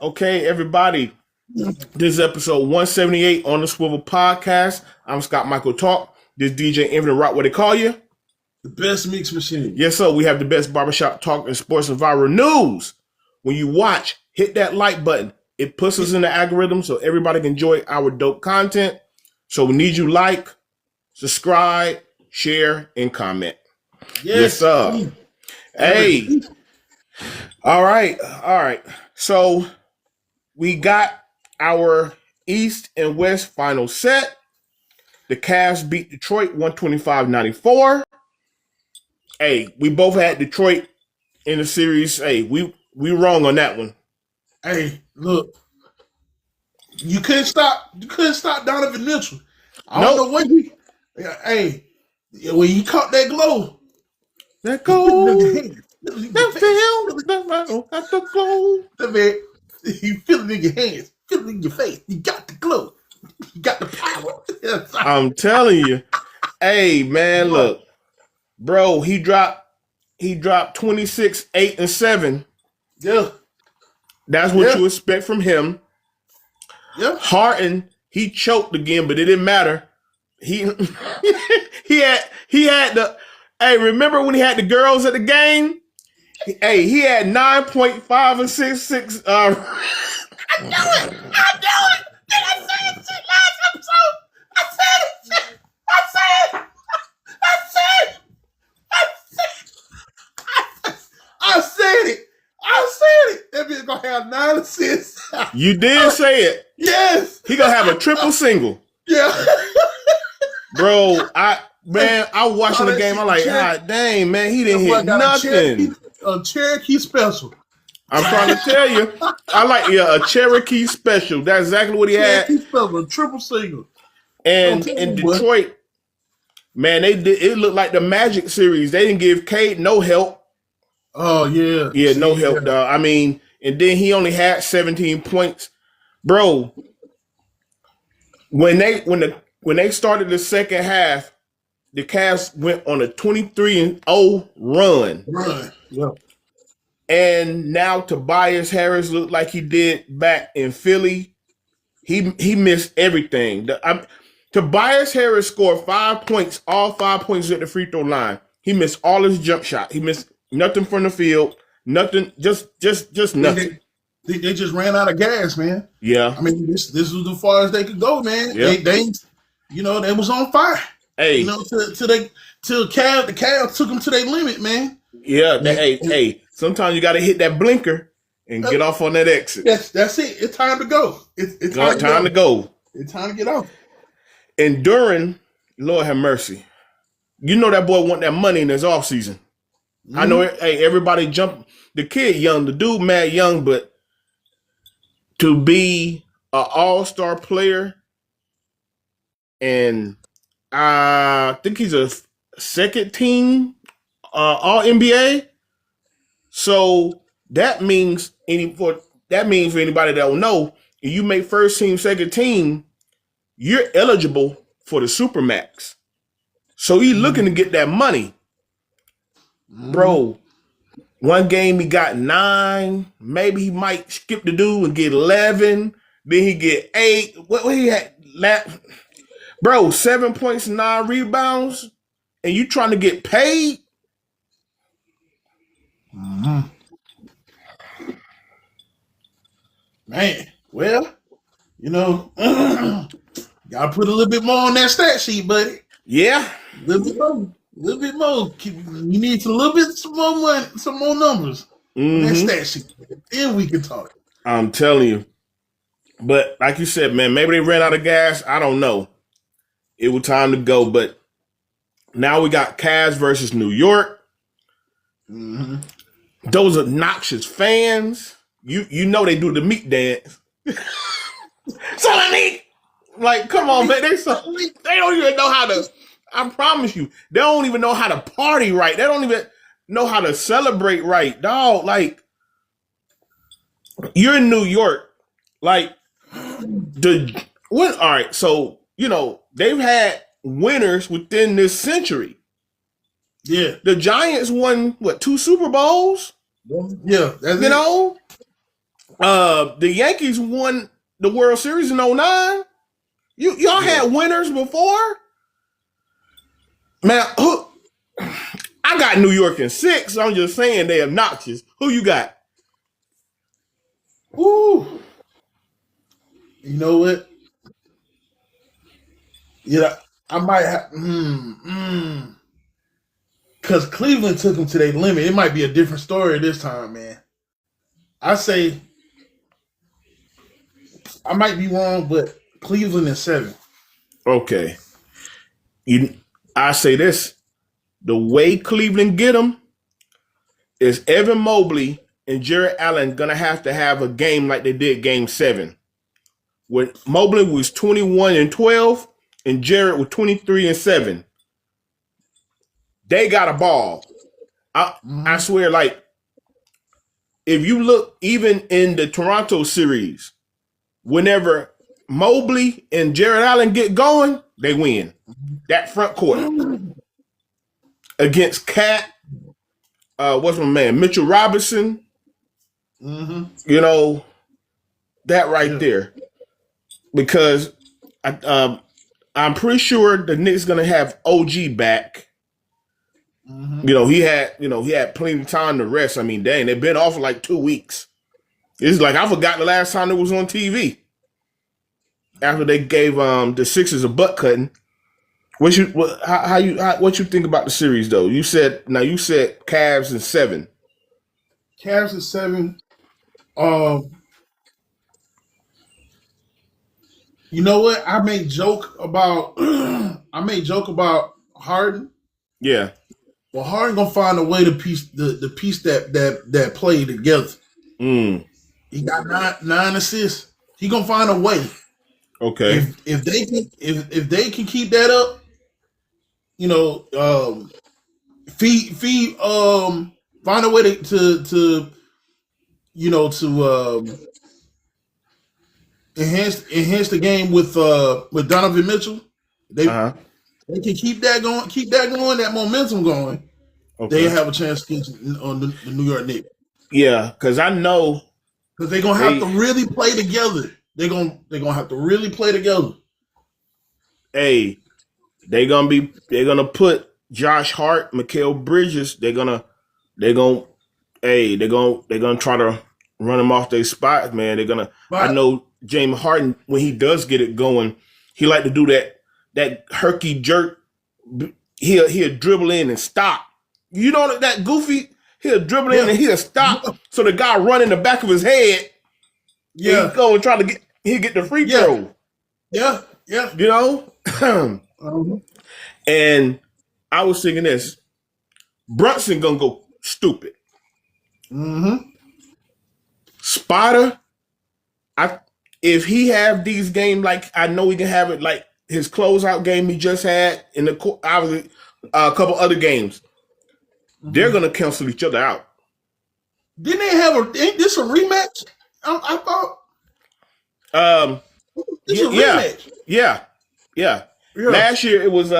Okay, everybody. This is episode 178 on the Swivel Podcast. I'm Scott Michael Talk. This DJ Infinite Rock, what they call you? The best mix machine. Yes, sir. We have the best barbershop talk and sports and viral news. When you watch, hit that like button. It puts us in the algorithm so everybody can enjoy our dope content. So we need you like, subscribe, share, and comment. Yes, sir. Hey. All right. So we got our East and West final set. The Cavs beat Detroit 125-94. Hey, we both had Detroit in the series. Hey, we wrong on that one. Hey, look. You couldn't stop Donovan Mitchell. I don't know what he. Hey, when he caught that glow. That glow. That glow. That man, you feel it in your hands. Feel it in your face. You got the glow. You got the power. I'm telling you. Hey, man, look. Bro, he dropped 26, 8, and 7. Yeah. That's what you expect from him. Yeah. Harden, he choked again, but it didn't matter. He had the remember when he had the girls at the game? Hey, he had 9.5 and 6. I know it. Did I say it last episode? I said it. That bitch gonna have 9 assists. You did say it. Yes. He gonna have a triple single. Yeah. Bro, I watching the game. I'm like, God dang, man, he didn't hit nothing. A Cherokee special. I'm trying to tell you. I like a Cherokee special. That's exactly what he had. Cherokee special, a triple single. And in Detroit, man, it looked like the Magic series. They didn't give Cade no help. Oh yeah. Yeah, no help, dog. I mean, and then he only had 17 points. Bro, when they started the second half, the Cavs went on a 23-0 run. Yeah. And now Tobias Harris looked like he did back in Philly. He missed everything. Tobias Harris scored 5 points, all 5 points at the free throw line. He missed all his jump shot. He missed nothing from the field. Nothing, just nothing. They just ran out of gas, man. Yeah. I mean, this was as far as they could go, man. Yeah. They was on fire. Hey. Till the Cavs took them to their limit, man. Yeah. Hey. Sometimes you got to hit that blinker and get off on that exit. That's it. It's time to go. It's time to go. It's time to get off. And during, Lord have mercy, you know that boy want that money in his off season. Mm-hmm. I know. Hey, everybody jump. The kid young, the dude mad young, but to be an all-star player, and I think he's a second team All NBA. So that means for anybody that don't know, if you make first team, second team, you're eligible for the Supermax. So he's looking to get that money. Bro, one game he got 9. Maybe he might skip the dude and get 11. Then he get 8. What he had? Bro, 7 points and 9 rebounds, and you trying to get paid? Mm-hmm. Man, well, gotta put a little bit more on that stat sheet, buddy. Yeah, a little bit more. You need some more money, some more numbers on that stat sheet. Then we can talk. I'm telling you. But like you said, man, maybe they ran out of gas. I don't know. It was time to go, but now we got Cavs versus New York. Mm-hmm. Those obnoxious fans, you know they do the meat dance. So I mean, like, come on, man. They don't even know how to. I promise you, they don't even know how to party right. They don't even know how to celebrate right, dog. Like, you're in New York, like all right, so they've had winners within this century. Yeah. The Giants won, 2 Super Bowls? Yeah. That's The Yankees won the World Series in '09. Y'all had winners before. Man, I got New York in 6. I'm just saying they obnoxious. Who you got? Ooh. You know what? Yeah, I might have. Because Cleveland took them to their limit. It might be a different story this time, man. I say I might be wrong, but Cleveland is 7. Okay. I say this. The way Cleveland get them is Evan Mobley and Jared Allen going to have a game like they did Game 7. When Mobley was 21-12 and Jared was 23-7. They got a ball. I swear, like, if you look even in the Toronto series, whenever Mobley and Jared Allen get going, they win. That front court against Cat, what's my man, Mitchell Robinson. You know, that right there. Because I'm pretty sure the Knicks gonna have OG back. You know, he had plenty of time to rest. I mean, dang, they've been off for like 2 weeks. It's like I forgot the last time it was on TV. After they gave the Sixers a butt cutting. What you think about the series though? You said Cavs in 7. Cavs in 7. You know what? I may joke about Harden. Yeah. Well, Harden gonna find a way to piece the piece that play together. He got nine assists. He gonna find a way. Okay. If they can keep that up, you know, find a way to you know enhance the game with Donovan Mitchell. They can keep that going, that momentum going. Okay. They have a chance to get on the New York Knicks. Yeah, because I know because they're gonna have to really play together. They're gonna have to really play together. Hey, they're gonna put Josh Hart, Mikal Bridges. They're gonna try to run them off their spots, man. They're gonna. I know James Harden, when he does get it going, he like to do that herky jerk. He'll dribble in and stop. You know that goofy. He'll dribble in and he'll stop. So the guy run in the back of his head. Yeah, he'll go and try to get the free throw. Yeah. You know. And I was thinking this. Brunson gonna go stupid. Spider, if he have these games like I know he can have it like his closeout game he just had in the obviously a couple other games, they're gonna cancel each other out. Didn't they have ain't this a rematch? I thought. This a rematch. Yeah. Last year it was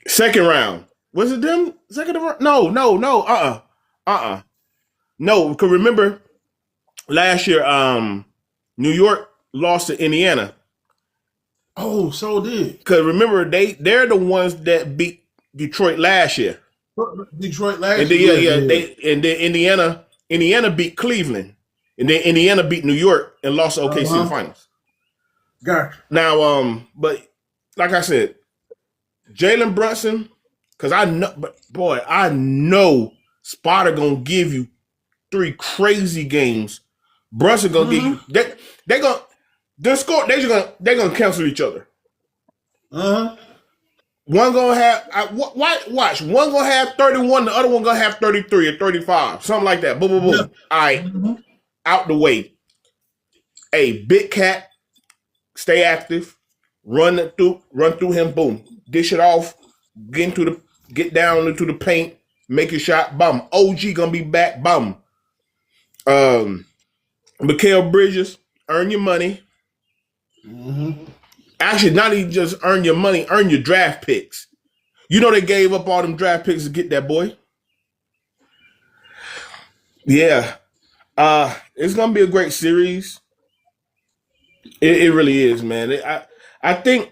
second round. Was it them second round? No. No, because remember last year New York lost to Indiana. Oh, so did. Because remember they're the ones that beat Detroit last year. And then Indiana beat Cleveland. And then Indiana beat New York and lost to OKC in the finals. Gotcha. Now, but like I said, Jalen Brunson, because I know Spotter gonna give you 3 crazy games. Brunson gonna give you they're gonna cancel each other. One gonna have watch. One gonna have 31, the other one gonna have 33 or 35, something like that. Boom, boom, boom. All right, out the way. Hey, Big Cat, stay active. Run through him. Boom, dish it off. Get down into the paint. Make your shot. Bum. OG gonna be back. Bum. Mikal Bridges, earn your money. Actually, not even just earn your money, earn your draft picks. You know they gave up all them draft picks to get that boy. Yeah. It's gonna be a great series. It really is, man. I think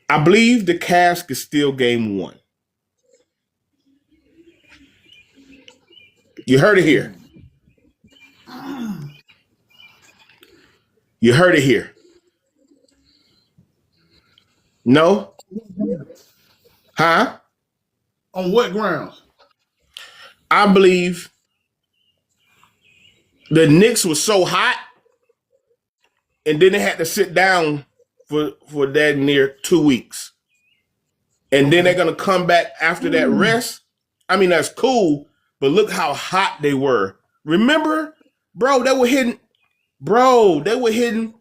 I believe the Cavs could steal game one. You heard it here. You heard it here. No? Huh? On what grounds? I believe the Knicks was so hot, and then they had to sit down for that near 2 weeks. And then they're gonna come back after that rest. I mean, that's cool, but look how hot they were. Remember, bro, they were hitting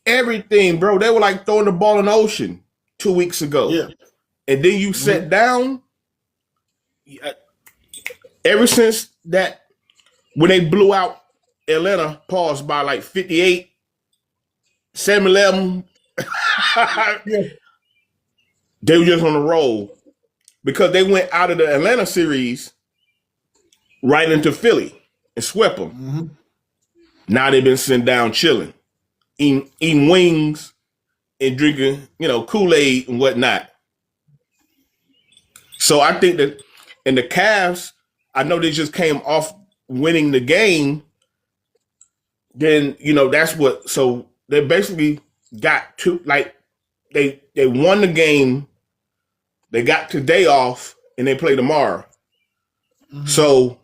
everything, bro. They were like throwing the ball in the ocean 2 weeks ago. Yeah. And then you sat down. Ever since that, when they blew out Atlanta, paused by like 58, 7-11, Yeah. they were just on the roll because they went out of the Atlanta series right into Philly and swept them. Mm-hmm. Now they've been sitting down chilling, eating wings and drinking, Kool-Aid and whatnot. So I think that, and the Cavs, I know they just came off winning the game. Then, that's what, so they basically got two, like, they won the game, they got today off, and they play tomorrow. Mm-hmm. So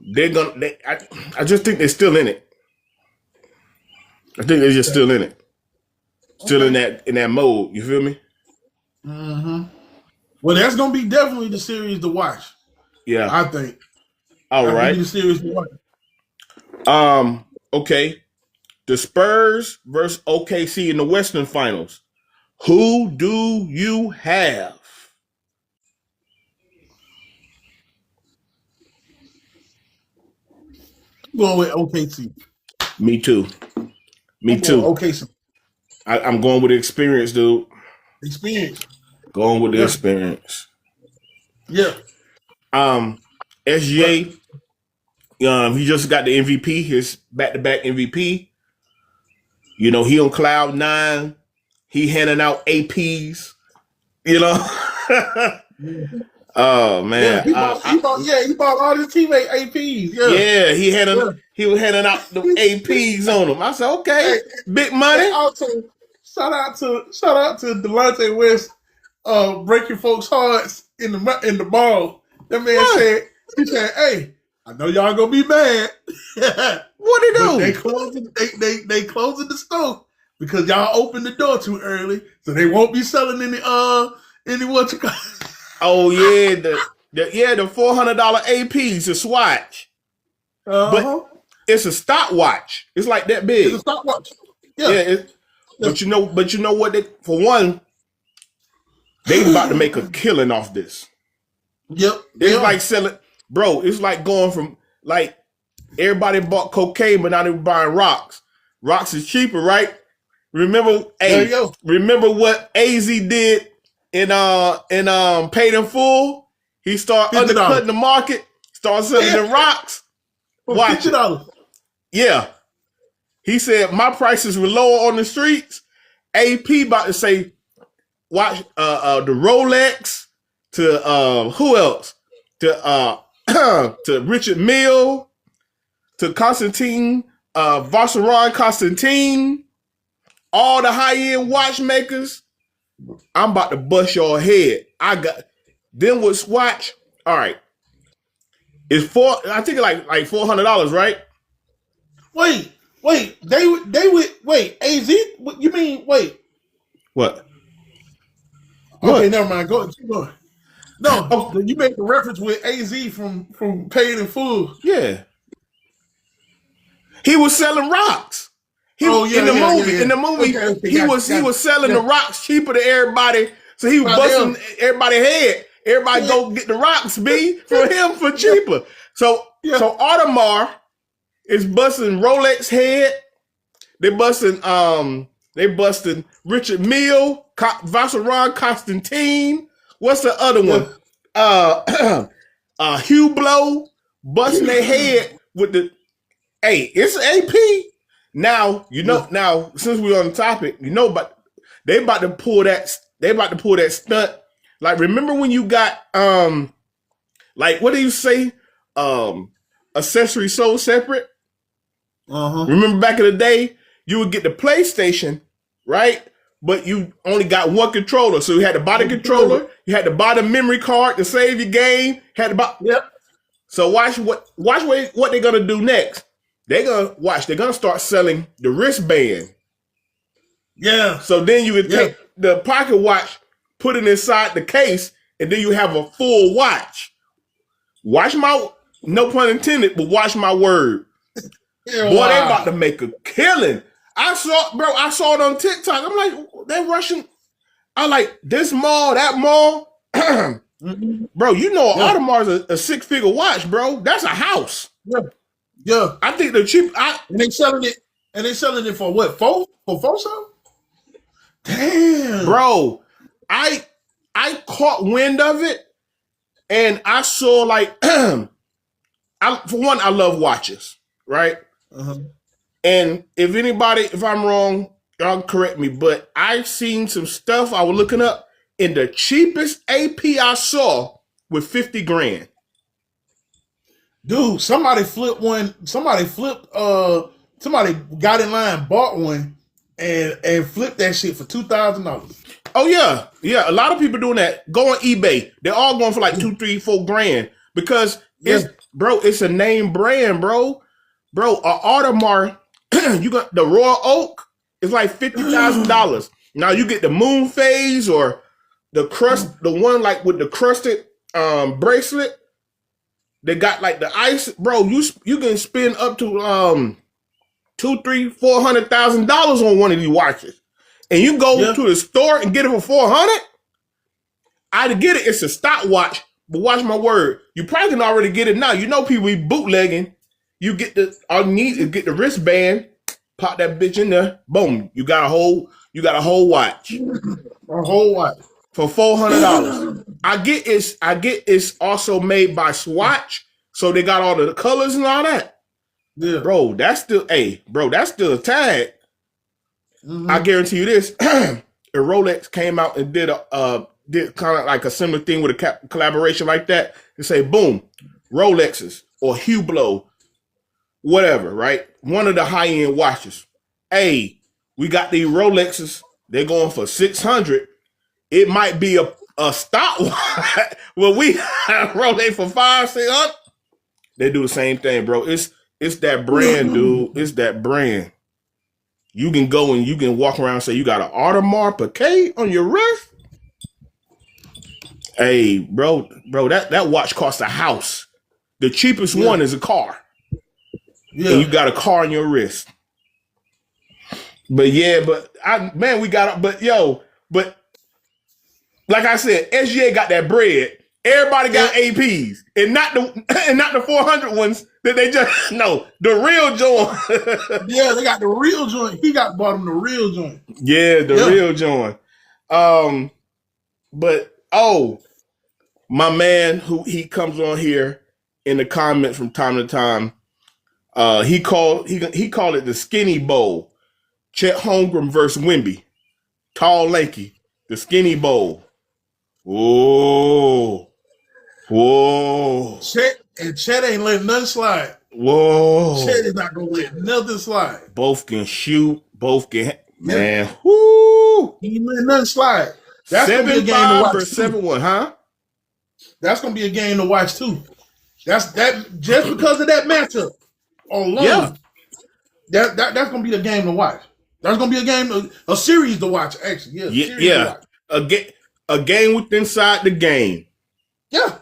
I just think they're still in it. I think they're just still in it. Still in that mode, you feel me? Mm-hmm. Well, that's gonna be definitely the series to watch. Yeah. I think. All right. The series to watch. Okay. The Spurs versus OKC in the Western Finals. Who do you have? I'm going with OKC. Me too. OKC. I'm going with the experience, dude. Experience. Going with the experience. Yeah. SGA, he just got the MVP, his back-to-back MVP. He on cloud 9. He handing out APs. Oh man. Yeah, he bought all his teammates APs. Yeah, he was handing out the APs on them. I said, okay, big money. Also, shout out to Delonte West breaking folks' hearts in the ball. That man said, hey, I know y'all gonna be mad. What they do? They closing the store because y'all opened the door too early, so they won't be selling any what you call. Oh yeah, the $400 APs to swatch. But it's a stopwatch. It's like that big. It's a stopwatch. Yeah. But you know what? For one, they about to make a killing off this. Yep. It's like selling, bro. It's like going from like everybody bought cocaine, but now they're buying rocks. Rocks is cheaper, right? Remember what AZ did in Paid in Full? He started undercutting the market, started selling the rocks. Watch $50. Yeah. He said my prices were lower on the streets. AP about to say, watch the Rolex to who else? To to Richard Mille, to Constantine, Vacheron Constantine, all the high-end watchmakers. I'm about to bust your head. Then with Swatch, all right. It's I think like $400, right? Wait, they would wait, AZ? You mean wait? What? Okay, never mind. Keep going. No, you make the reference with AZ from Paid in Full. Yeah. He was selling rocks. In the movie, he was selling the rocks cheaper to everybody. So he was busting everybody's head. Everybody go get the rocks, B, for him for cheaper. So Audemars is busting Rolex head. They busting Richard Mille, Vacheron Constantine. What's the other one? Hublot busting their head with the. Hey, it's AP. Now Now since we're on the topic, but they about to pull that. They about to pull that stunt. Like, remember when you got like, what do you say? Accessory sold separate. Remember back in the day, you would get the PlayStation, right? But you only got one controller. So you had to buy the controller, you had to buy the memory card to save your game, had to buy. Yep. So watch what they're gonna do next. They're gonna start selling the wristband. Yeah. So then you would take the pocket watch, put it inside the case, and then you have a full watch. Watch my, no pun intended, but watch my word. Yeah, boy, they about to make a killing. I saw it on TikTok. I'm like, they're rushing. I'm like, this mall, that mall. Bro, Audemars is a 6-figure watch, bro. That's a house. Yeah. I think the cheap. And they selling it for what? For something? Damn. Bro, I caught wind of it, and I saw like, for one, I love watches, right? And if I'm wrong, y'all correct me, but I've seen some stuff I was looking up, and the cheapest AP I saw was 50 grand. Dude, somebody somebody got in line, bought one, and flipped that shit for $2,000. Oh yeah. Yeah. A lot of people doing that. Go on eBay. They're all going for like 2, 3, 4 grand because it's a name brand, bro. Bro, a Audemars, you got the Royal Oak, it's like $50,000. Now you get the moon phase or the one like with the crusted bracelet. They got like the ice, bro. You can spend up to $200,000, $300,000, $400,000 on one of these watches, and you go to the store and get it for $400. I'd get it. It's a stopwatch, but watch my word. You probably can already get it now. People be bootlegging. You get all you need is get the wristband, pop that bitch in there, boom. You got a whole watch. A whole watch. For $400. I get it's also made by Swatch, so they got all the colors and all that. Yeah. Bro, that's still a tag. I guarantee you this. If Rolex came out and did kind of like a similar thing with a collaboration like that, and say, boom, Rolexes or Hublot, whatever, right? One of the high-end watches. Hey, we got these Rolexes. They're going for $600. It might be a stopwatch. Well, we have Rolex for $500-$600. They do the same thing, bro. It's that brand, dude. It's that brand. You can go and you can walk around and say you got an Audemars Piguet on your wrist. Hey, bro, that watch costs a house. The cheapest one is a car. Yeah. And you got a car on your wrist. But like I said, SGA got that bread. Everybody got APs, and not the 400 ones that they just the real joint. Yeah, they got the real joint. He bought him the real joint. Yeah, the real joint. But my man, who he comes on here in the comments from time to time, he called it the Skinny Bowl. Chet Holmgren versus Wemby, tall, lanky, the Skinny Bowl. Whoa. Chet ain't letting nothing slide. Whoa. Chet is not gonna let nothing slide. Both can shoot. Both can man. Whoo. He ain't letting nothing slide. That's 7-5 versus 7-1, huh? That's gonna be a game to watch too. That's just because of that matchup alone. Yeah. That's gonna be the game to watch. That's gonna be a series to watch. Actually, yeah. A game with inside the game. Yeah.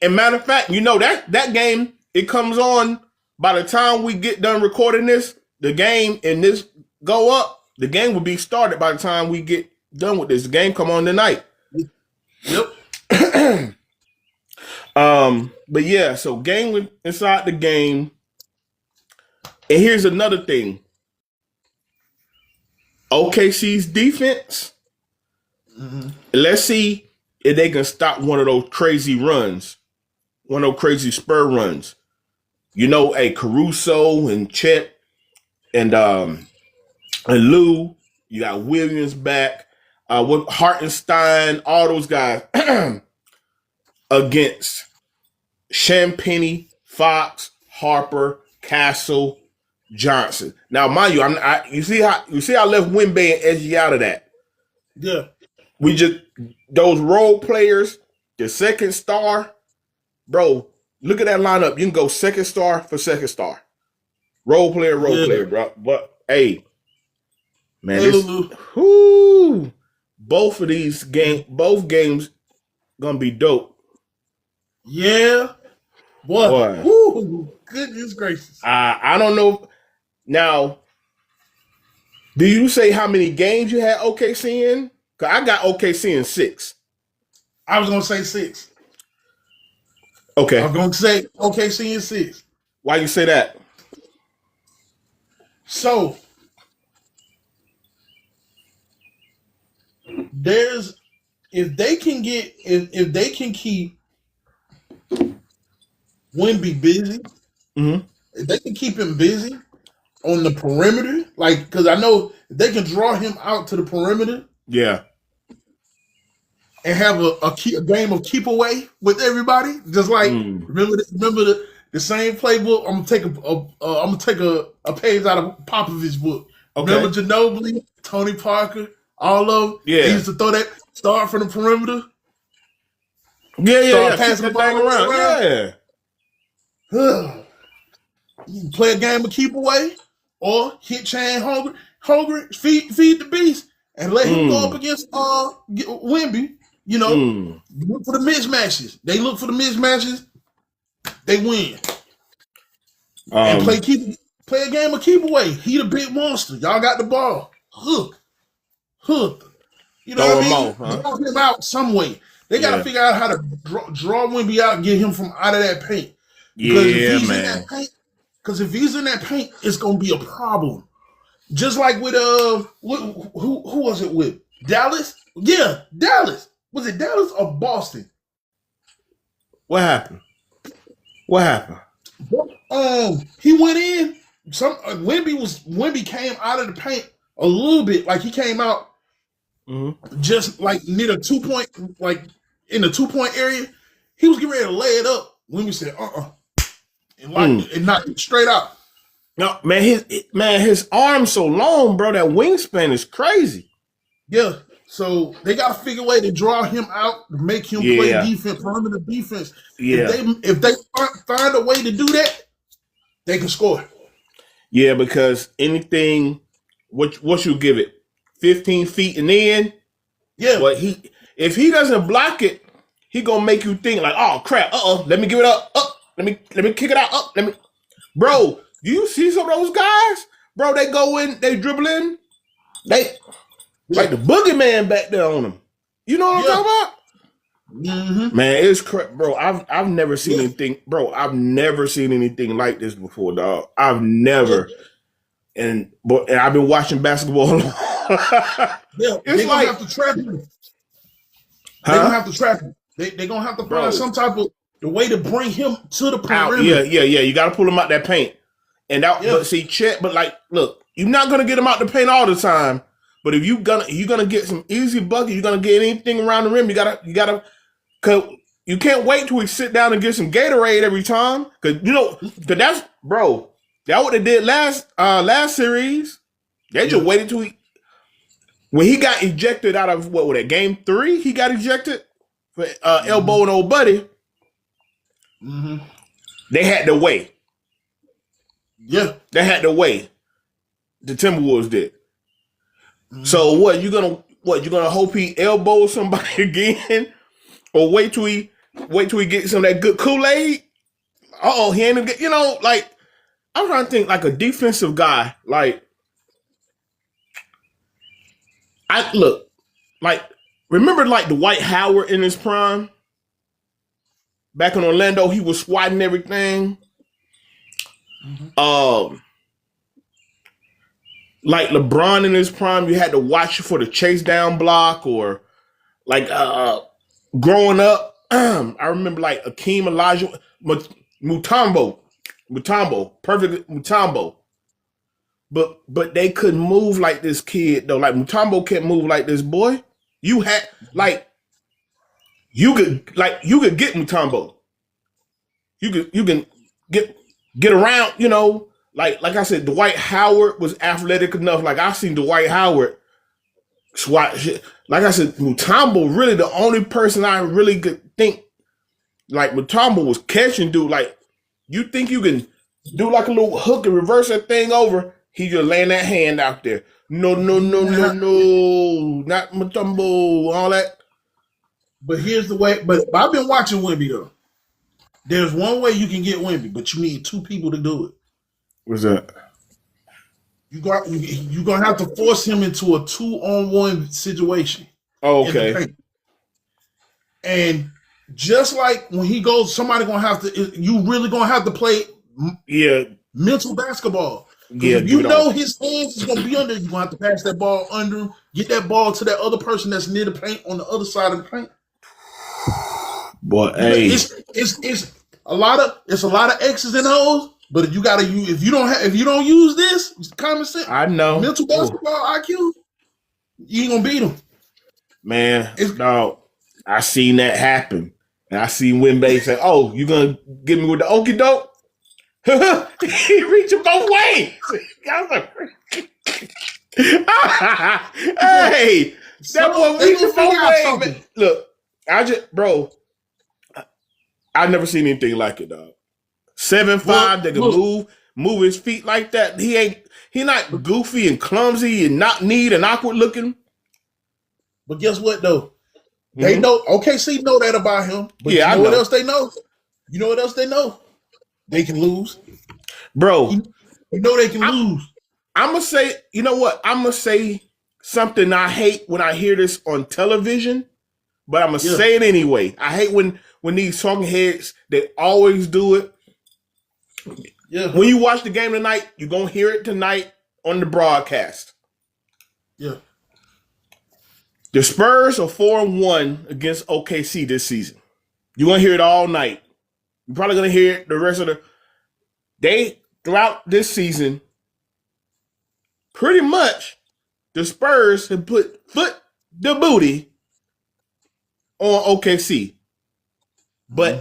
And matter of fact, that game, it comes on by the time we get done recording this, the game and this go up, the game will be started by the time we get done with this. The game come on tonight. Yep. But yeah, so game with inside the game. And here's another thing. OKC's defense. Mm-hmm. Let's see if they can stop one of those crazy runs, one of those crazy spur runs. Caruso and Chet and Lou. You got Williams back. With Hartenstein, all those guys against Champagnie, Fox, Harper, Castle, Johnson. Now, mind you, you see how I left Wimby and SG out of that. Yeah. We just those role players, the second star, bro. Look at that lineup. You can go second star for second star. Role player, bro. But hey, man, both games gonna be dope. Yeah. Boy. Ooh, goodness gracious. I don't know. Now, do you say how many games you had OKC in? Because I got OKC in 6. I was going to say 6. Okay. I was going to say OKC in 6. Why you say that? So, if they can keep Wemby busy, if they can keep him busy on the perimeter, because I know if they can draw him out to the perimeter, yeah, and have a game of keep away with everybody, just like remember the same playbook. I'm gonna take a page out of Popovich's book. Okay. Remember Ginobili, Tony Parker, all of them. Yeah, they used to throw that start from the perimeter. Yeah. Passing the ball around. Yeah. You can play a game of keep away, or hit chain hungry, feed the beast, and let him go up against Wemby. Look for the mismatches. They look for the mismatches. They win. And play a game of keep away. He the big monster. Y'all got the ball. Hook. You know what I mean? Huh? Draw him out some way. They got to figure out how to draw Wemby out and get him from out of that paint. Because if he's in that paint, it's gonna be a problem. Just like with who was it with? Dallas? Yeah, Dallas. Was it Dallas or Boston? What happened? He went in. Wemby came out of the paint a little bit. Like he came out just like near the 2-point, like in the 2-point area. He was getting ready to lay it up. Wemby said, and knocked it straight out. No, man, his arm's so long, bro. That wingspan is crazy. Yeah. So they got to figure a way to draw him out, to make him play defense, perimeter defense. Yeah. If they find a way to do that, they can score. Yeah, because anything, what you give it, 15 feet and in. Yeah. But if he doesn't block it, he gonna make you think like, oh crap, let me give it up, let me kick it out, bro. Do you see some of those guys, bro? They go in, they dribble in, like the boogeyman back there on them. You know what I'm talking about? Mm-hmm. Man, it's bro. I've never seen anything, bro. I've never seen anything like this before, dog. I've never, and I've been watching basketball. It's like have to trap him. They're gonna have to trap him. They're gonna have to find some type of the way to bring him to the perimeter. Yeah. You got to pull him out that paint, but see, Chet. But like, look, you're not gonna get him out the paint all the time. But if you're gonna get some easy bucket, you're gonna get anything around the rim. You gotta, cause you can't wait till we sit down and get some Gatorade every time. Cause that's that what they did last series. They just waited till when he got ejected out of what was that game 3? He got ejected for elbowing old buddy. Mm-hmm. They had to wait. Yeah, they had to wait. The Timberwolves did. So what you gonna hope he elbows somebody again, or wait till he gets some of that good Kool-Aid? He ain't gonna get, like I'm trying to think like a defensive guy. Like remember like Dwight Howard in his prime back in Orlando. He was swatting everything. Mm-hmm. Like LeBron in his prime, you had to watch for the chase down block, or like growing up, I remember like Akeem Mutombo. Mutombo, perfect Mutombo. But they couldn't move like this kid though. Like Mutombo can't move like this boy. You had you could get Mutombo. You can get around, you know. Like I said, Dwight Howard was athletic enough. Like I seen Dwight Howard swat shit. Like I said, Mutombo really the only person I really could think like Mutombo was catching dude. Like you think you can do like a little hook and reverse that thing over? He just laying that hand out there. No, not Mutombo, all that. But here's the way. But I've been watching Wemby though. There's one way you can get Wemby, but you need two people to do it. What's that? You're gonna have to force him into a 2-on-1 situation. Oh, okay. And just like when he goes, somebody gonna have to. You really gonna have to play. Mental basketball. Yeah, if you know his hands is gonna be under, you're gonna have to pass that ball under, get that ball to that other person that's near the paint on the other side of the paint. But hey, it's a lot of X's and O's. But if you don't use this, it's common sense. I know mental basketball IQ, you ain't gonna beat him. Man, dog, I seen that happen, and I seen Wemby say, "Oh, you gonna get me with the okie doke?" He reaching both ways. Hey, that boy reaching both ways. Look, I never seen anything like it, dog. 7'5", that can move his feet like that. He not goofy and clumsy and not neat and awkward looking. But guess what though? They know OKC know that about him. But yeah, you know what else they know? You know what else they know? They can lose. Bro. You know they can lose. I'm gonna say, you know what? I'm gonna say something I hate when I hear this on television, but I'm gonna say it anyway. I hate when these talking heads, they always do it. Yeah. When you watch the game tonight, you're gonna hear it tonight on the broadcast. Yeah. The Spurs are 4-1 against OKC this season. You're gonna hear it all night. You're probably gonna hear it the rest of throughout this season. Pretty much, the Spurs have put the booty on OKC. But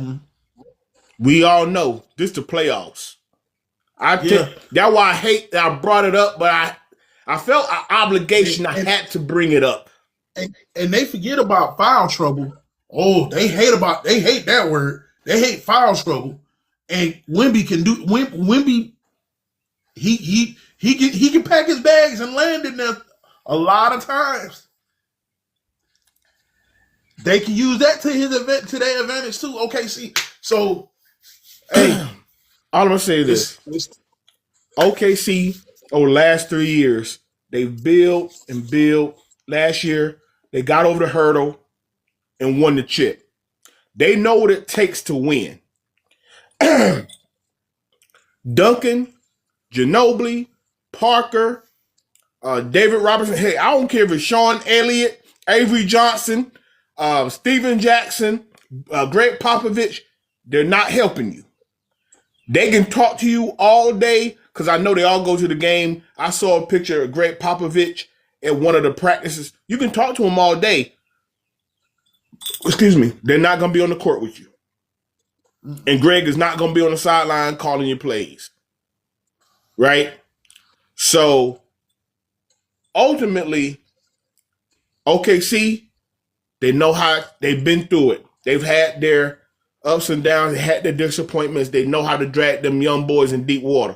we all know this is the playoffs. That's why I hate that I brought it up, but I felt an obligation. I had to bring it up. And they forget about foul trouble. Oh, they hate that word. They hate foul trouble. And Wemby can do Wemby. He can pack his bags and land in there a lot of times. They can use that to their advantage too. Okay, see, so hey, all I'm gonna say is this: OKC over the last 3 years, they built and built. Last year, they got over the hurdle and won the chip. They know what it takes to win. Duncan, Ginobili, Parker, David Robinson. Hey, I don't care if it's Sean Elliott, Avery Johnson, Steven Jackson, Greg Popovich. They're not helping you. They can talk to you all day because I know they all go to the game. I saw a picture of Greg Popovich at one of the practices. You can talk to them all day. Excuse me. They're not going to be on the court with you. And Greg is not going to be on the sideline calling your plays. Right? So, ultimately, OKC, they know how, they've been through it. They've had their ups and downs. They had their disappointments. They know how to drag them young boys in deep water.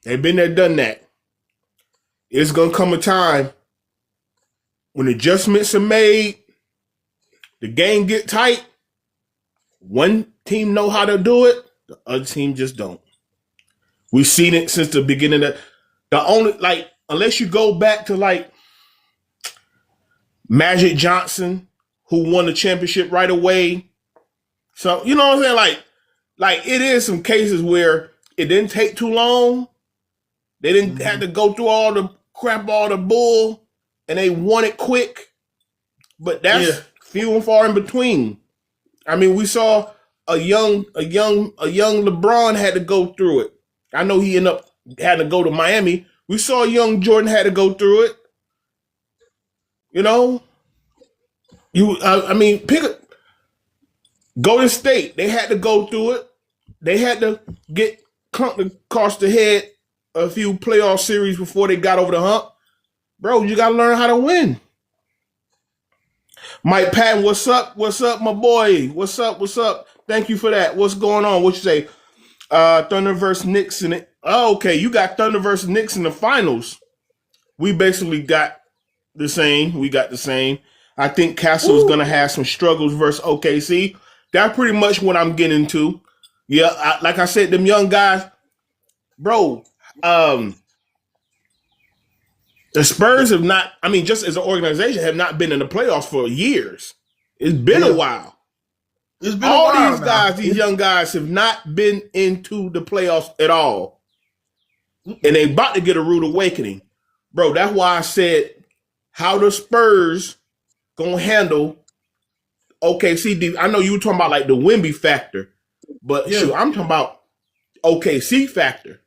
They've been there, done that. It's going to come a time when adjustments are made, the game get tight, one team know how to do it, the other team just don't. We've seen it since the beginning of the only, like, unless you go back to like Magic Johnson, who won the championship right away. So, you know what I'm saying? Like it is some cases where it didn't take too long. They didn't have to go through all the crap, all the bull, and they won it quick. But that's few and far in between. I mean, we saw a young LeBron had to go through it. I know he ended up had to go to Miami. We saw young Jordan had to go through it. You know, I mean, pick a Golden State. They had to go through it. They had to get clunked across the head a few playoff series before they got over the hump. Bro, you got to learn how to win. Mike Patton, what's up? What's up, my boy? What's up? What's up? Thank you for that. What's going on? What you say? Thunder versus Knicks in it. Oh, okay. You got Thunder versus Knicks in the finals. We basically got the same. We got the same. I think Castle's going to have some struggles versus OKC. That's pretty much what I'm getting to. Yeah, like I said, them young guys, bro, the Spurs have not, I mean, just as an organization, have not been in the playoffs for years. It's been a while. It's been all a while these now. guys, these young guys have not been into the playoffs at all. And they about to get a rude awakening. Bro, that's why I said how the Spurs gonna handle OKC. I know you were talking about like the Wemby factor, but shoot, I'm talking about OKC factor.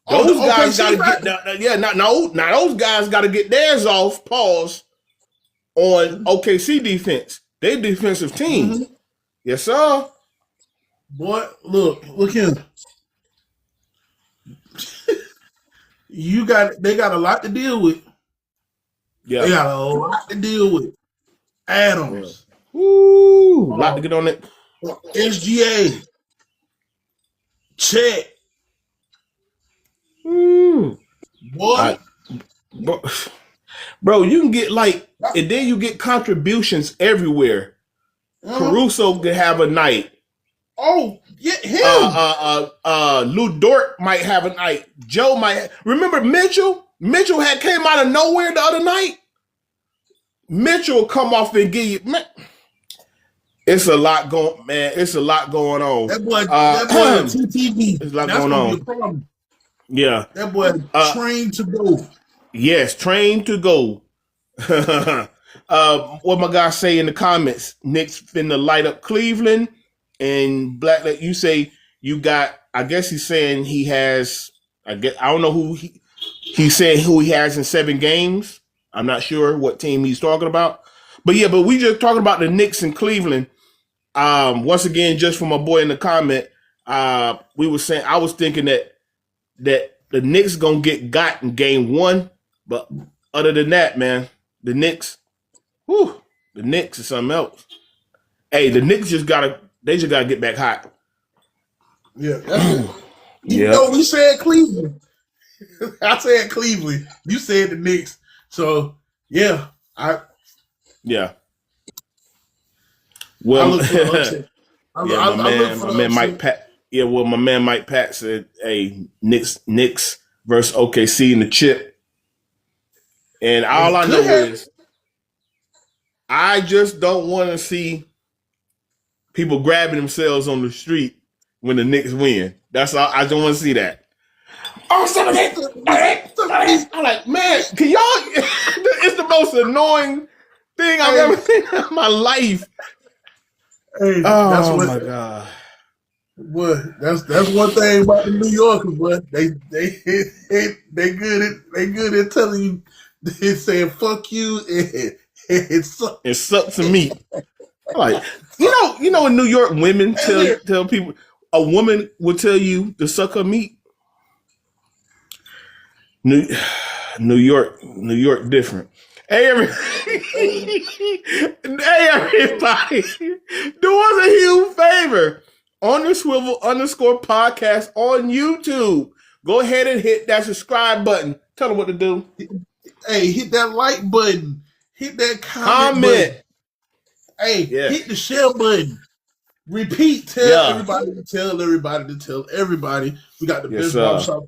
Those guys got to get now those guys got to get theirs off. Pause on OKC defense. They defensive team. Mm-hmm. Yes, sir. Boy, look here. They got a lot to deal with. Yeah, they got a lot to deal with. Adams. Yeah. Ooh, a lot to get on it. SGA. Check. Boy. Bro, you can get and then you get contributions everywhere. Caruso could have a night. Oh, get him. Lou Dort might have a night. Joe might. Remember Mitchell? Mitchell had came out of nowhere the other night. Mitchell will come off and give you. Man, it's a lot going. Man, it's a lot going on. That boy TTV. There's a lot going on. Yeah, that boy trained to go. Yes, trained to go. What my guy say in the comments? Knicks finna light up Cleveland, and Black. That you say you got. I guess he's saying he has. I don't know who he's saying who he has in 7 games. I'm not sure what team he's talking about, but we just talking about the Knicks in Cleveland. Once again, just from my boy in the comment, we were saying I was thinking that the Knicks gonna get got in game 1, but other than that, man, the Knicks is something else. Hey, the Knicks just gotta get back hot. Yeah, you know, we said Cleveland. I said Cleveland. You said the Knicks. So yeah, Well, my man Mike Pat. Yeah, well, my man Mike Pat said, "Hey, Knicks versus OKC in the chip," and all I know is, I just don't want to see people grabbing themselves on the street when the Knicks win. That's all. I don't want to see that. Oh, I'm like, man, can y'all? It's the most annoying thing I've ever seen in my life. Hey, my God. Boy, that's one thing about the New Yorkers, but they good at telling you, they saying fuck you and it sucks to me. Like, you know in New York, women tell people, a woman will tell you to suck her meat. New York different. Hey, everybody, do us a huge favor. On the Swivel _podcast on YouTube. Go ahead and hit that subscribe button. Tell them what to do. Hey, hit that like button. Hit that comment button. Hey, hit the share button. Repeat. Tell everybody to tell everybody to tell everybody. We got the best barbershop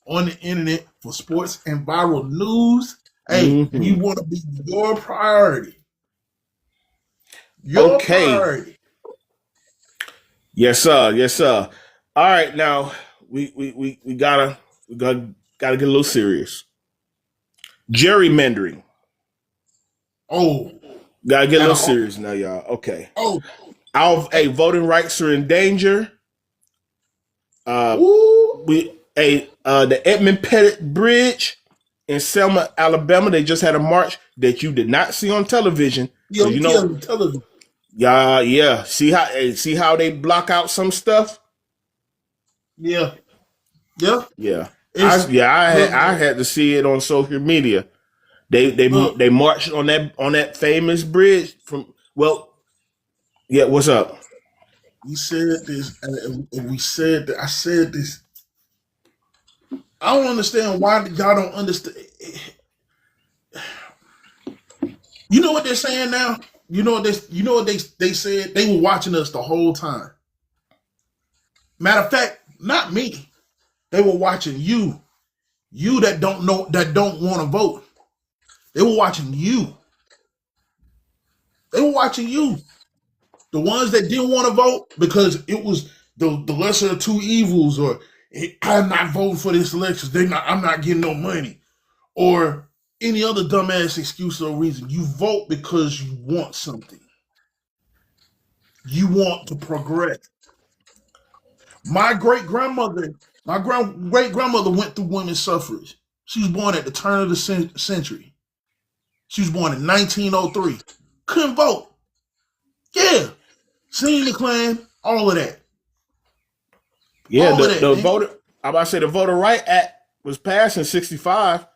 on the internet for sports and viral news. Hey, you want to be your priority. Your priority. Yes, sir. Yes, sir. All right, now we gotta get a little serious. Gerrymandering. Oh, gotta get a little serious now, y'all. Okay. Oh, Voting rights are in danger. The Edmund Pettit Bridge in Selma, Alabama. They just had a march that you did not see on television. So television. Yeah. See how they block out some stuff. Yeah. I had to see it on social media. They marched on that famous bridge from. Well, yeah. What's up? We said this, and we said that. I said this. I don't understand why y'all don't understand. You know what they're saying now? You know what they said? They were watching us the whole time. Matter of fact, not me. They were watching you. You that don't want to vote. They were watching you. They were watching you. The ones that didn't want to vote because it was the lesser of two evils, or I'm not voting for this election. I'm not getting no money, or any other dumbass excuse or reason. You vote because you want something. You want to progress. My great grandmother went through women's suffrage. She was born at the turn of the century. She was born in 1903. Couldn't vote. Yeah. Seen the Klan, all of that. Yeah, the voter. I'm about to say the Voter Right Act was passed in '65,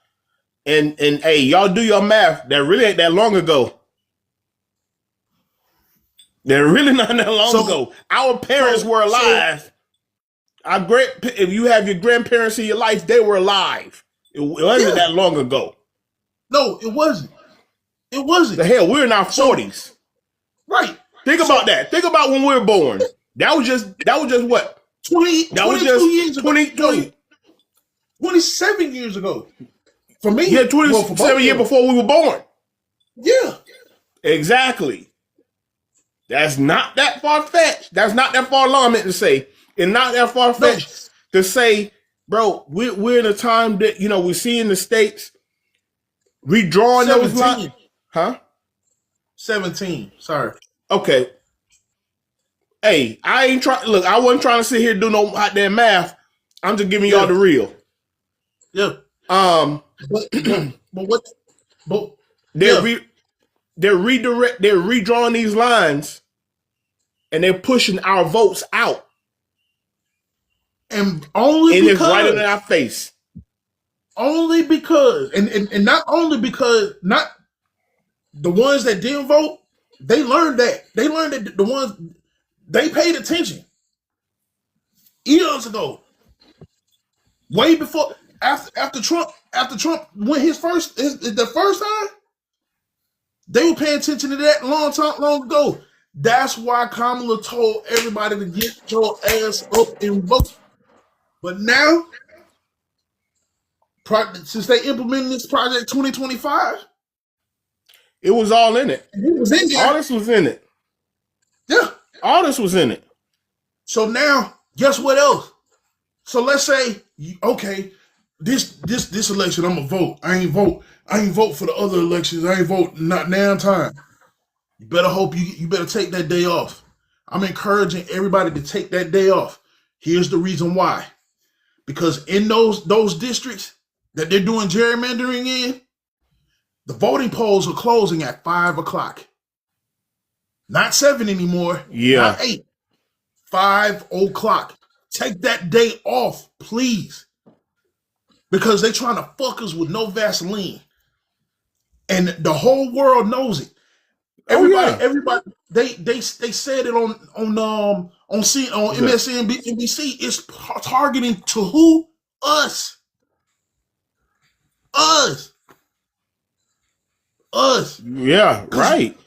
and hey, y'all do your math. That really ain't that long ago. They're really not that long ago. Our parents were alive. If you have your grandparents in your life, they were alive. It wasn't that long ago. No, it wasn't. It wasn't. The hell, we're in our 40s. Right. Think about that. Think about when we were born. That was just what? 22 years ago. 20. 27 years ago. For me. Yeah, 27 years before we were born. Yeah. Exactly. That's not that far-fetched. That's not that far along, I meant to say. And not that far-fetched to say, bro, we're in a time that, we see in the States redrawing those lines. Huh? 17. Sorry. Okay. Hey, I wasn't trying to sit here and do no hot damn math. I'm just giving y'all the real. Yeah. They're redrawing these lines and they're pushing our votes out. And only because it's right in our face. Only because and not only because not the ones that didn't vote, they learned that. They learned that the ones they paid attention years ago. Way before after Trump went the first time, they were paying attention to that long ago. That's why Kamala told everybody to get your ass up and vote. But now, since they implemented this project 2025, it was all in it. It was in there. All this was in it. Yeah. All this was in it. So now, guess what else? So let's say, okay, this election, I'm gonna vote. I ain't vote for the other elections. I ain't vote not now time. You better hope you better take that day off. I'm encouraging everybody to take that day off. Here's the reason why. Because in those districts that they're doing gerrymandering in, the voting polls are closing at 5:00. Not 7 anymore. Yeah. Not 8. 5:00. Take that day off, please. Because they're trying to fuck us with no Vaseline. And the whole world knows it. Everybody, they said it on MSNBC. It's targeting to who? Us. Yeah, right.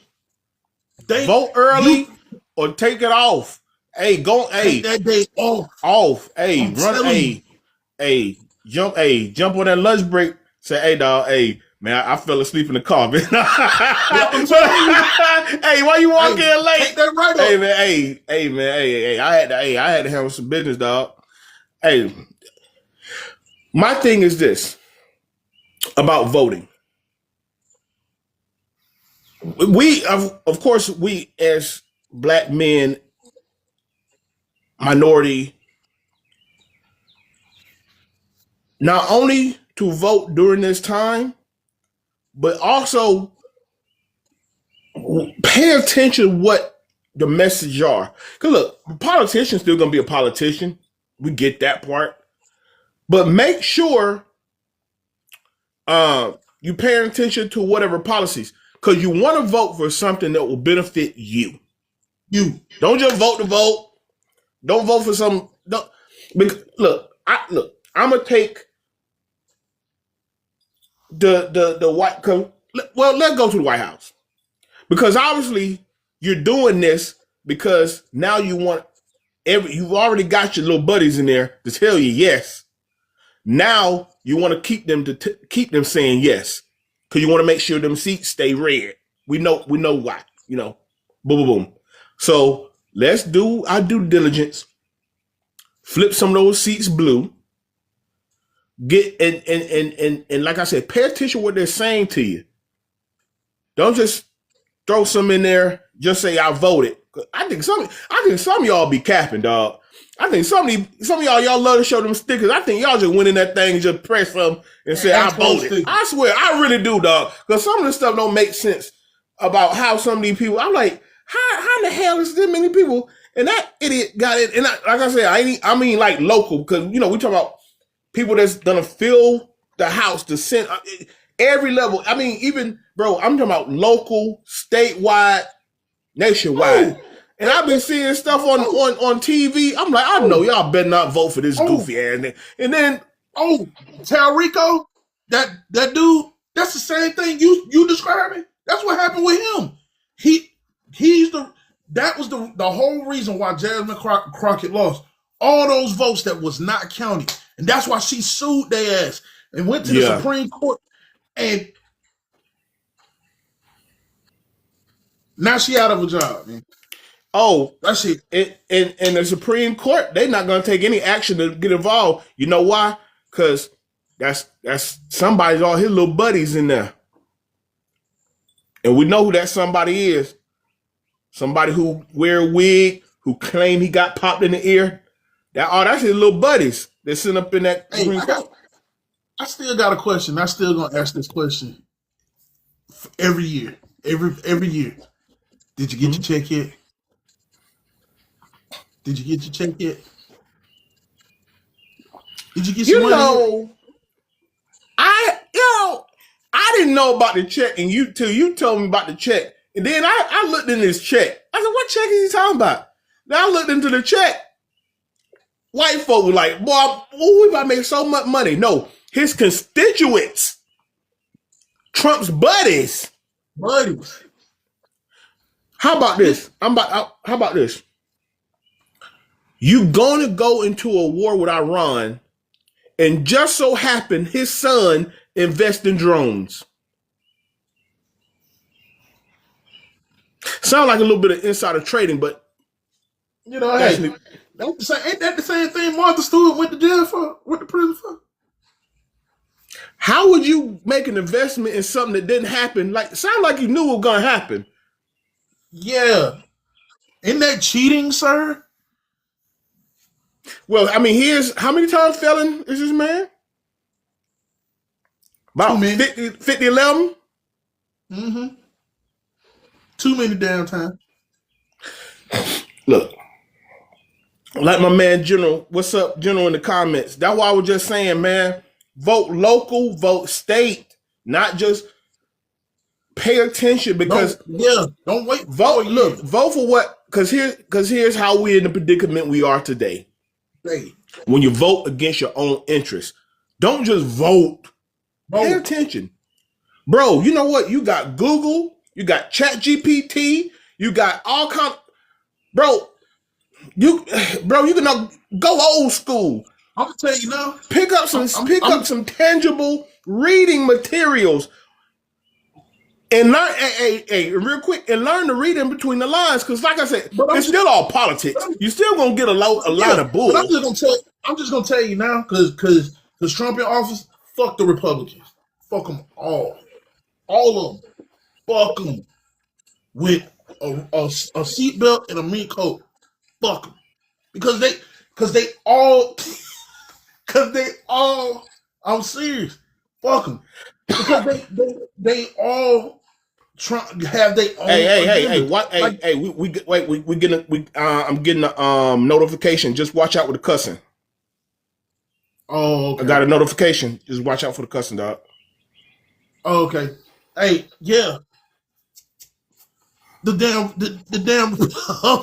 Vote early or take it off. Hey, take that day off. Hey, jump on that lunch break. Say, hey, dog, hey, man, I fell asleep in the car, man. Hey, why you walking late? Take that right hey, up. Man, hey, I had to handle some business, dog. Hey, my thing is this about voting. We, of course, we as black men, minority, not only to vote during this time, but also pay attention to what the message are. Because look, a politician's still gonna be a politician. We get that part. But make sure you pay attention to whatever policies. Because you want to vote for something that will benefit you. You don't just vote to vote. Don't vote for some. Don't, because, I'm gonna take the white. Well, let's go to the White House, because obviously you're doing this because now you want you've already got your little buddies in there to tell you yes. Now you want to keep them keep them saying yes, because you want to make sure them seats stay red. We know why. Boom, boom, boom. So let's do our due diligence. Flip some of those seats blue. Get and like I said, pay attention to what they're saying to you. Don't just throw some in there. Just say I voted. I think some of y'all be capping, dog. I think some of y'all love to show them stickers. I think y'all just went in that thing and just press them and say I voted. Stickers. I swear, I really do, dog. Because some of this stuff don't make sense about how some of these people. I'm like, how in the hell is this many people? And that idiot got it. And like I said, I mean like local, because we talk about people that's gonna fill the House, the Senate, every level. I mean, even bro, I'm talking about local, statewide, nationwide. Oh. And I've been seeing stuff on TV. I'm like, I know y'all better not vote for this goofy ass nigga. And then, Talrico, that dude, that's the same thing you describing. That's what happened with him. That was the whole reason why Jasmine Crockett lost. All those votes that was not counted. And that's why she sued their ass and went to the Supreme Court. And now she out of a job, man. Oh, that's it. In the Supreme Court, they're not going to take any action to get involved. You know why? Because that's somebody's all his little buddies in there. And we know who that somebody is. Somebody who wear a wig, who claim he got popped in the ear. That's his little buddies. They're sitting up in that Supreme Court. I still got a question. I'm still going to ask this question every year. Every year. Did you get your check yet? Did you get your check yet? Did you get some money? I didn't know about the check, and till you told me about the check. And then I looked in this check. I said, what check is he talking about? Now I looked into the check. White folk were like, boy, we about to make so much money. No, his constituents, Trump's buddies. How about this? How about this? You gonna go into a war with Iran, and just so happen his son invests in drones. Sound like a little bit of insider trading, but hey, ain't that the same thing Martha Stewart went to prison for? How would you make an investment in something that didn't happen? Sound like you knew it was gonna happen. Yeah. Isn't that cheating, sir? Well, I mean, how many times felon is this man? About 50, 11? Mm-hmm. Too many damn times. Look, like my man General, what's up, General, in the comments? That's why I was just saying, man, vote local, vote state, not just pay attention, because don't wait. Vote for what? Because here's how we're in the predicament we are today. Hey. When you vote against your own interests, don't just vote. Pay attention, bro. You know what? You got Google, you got ChatGPT, you got all kinds. Bro, you can go old school. I'm gonna tell you now. Pick up some tangible reading materials. And learn, real quick, and learn to read in between the lines, because, like I said, it's still all politics. You're still gonna get a lot of bull. I'm just gonna tell you now, because Trump in office, fuck the Republicans, fuck them all of them, fuck them with a seatbelt and a mink coat. Fuck them. Because they all I'm serious. Fuck them. Because they all have their own Hey, what? Hey, we getting I'm getting a notification. Just watch out with the cussing. Oh, okay. I got a notification. Just watch out for the cussing, dog. Oh, okay. Hey, yeah. The damn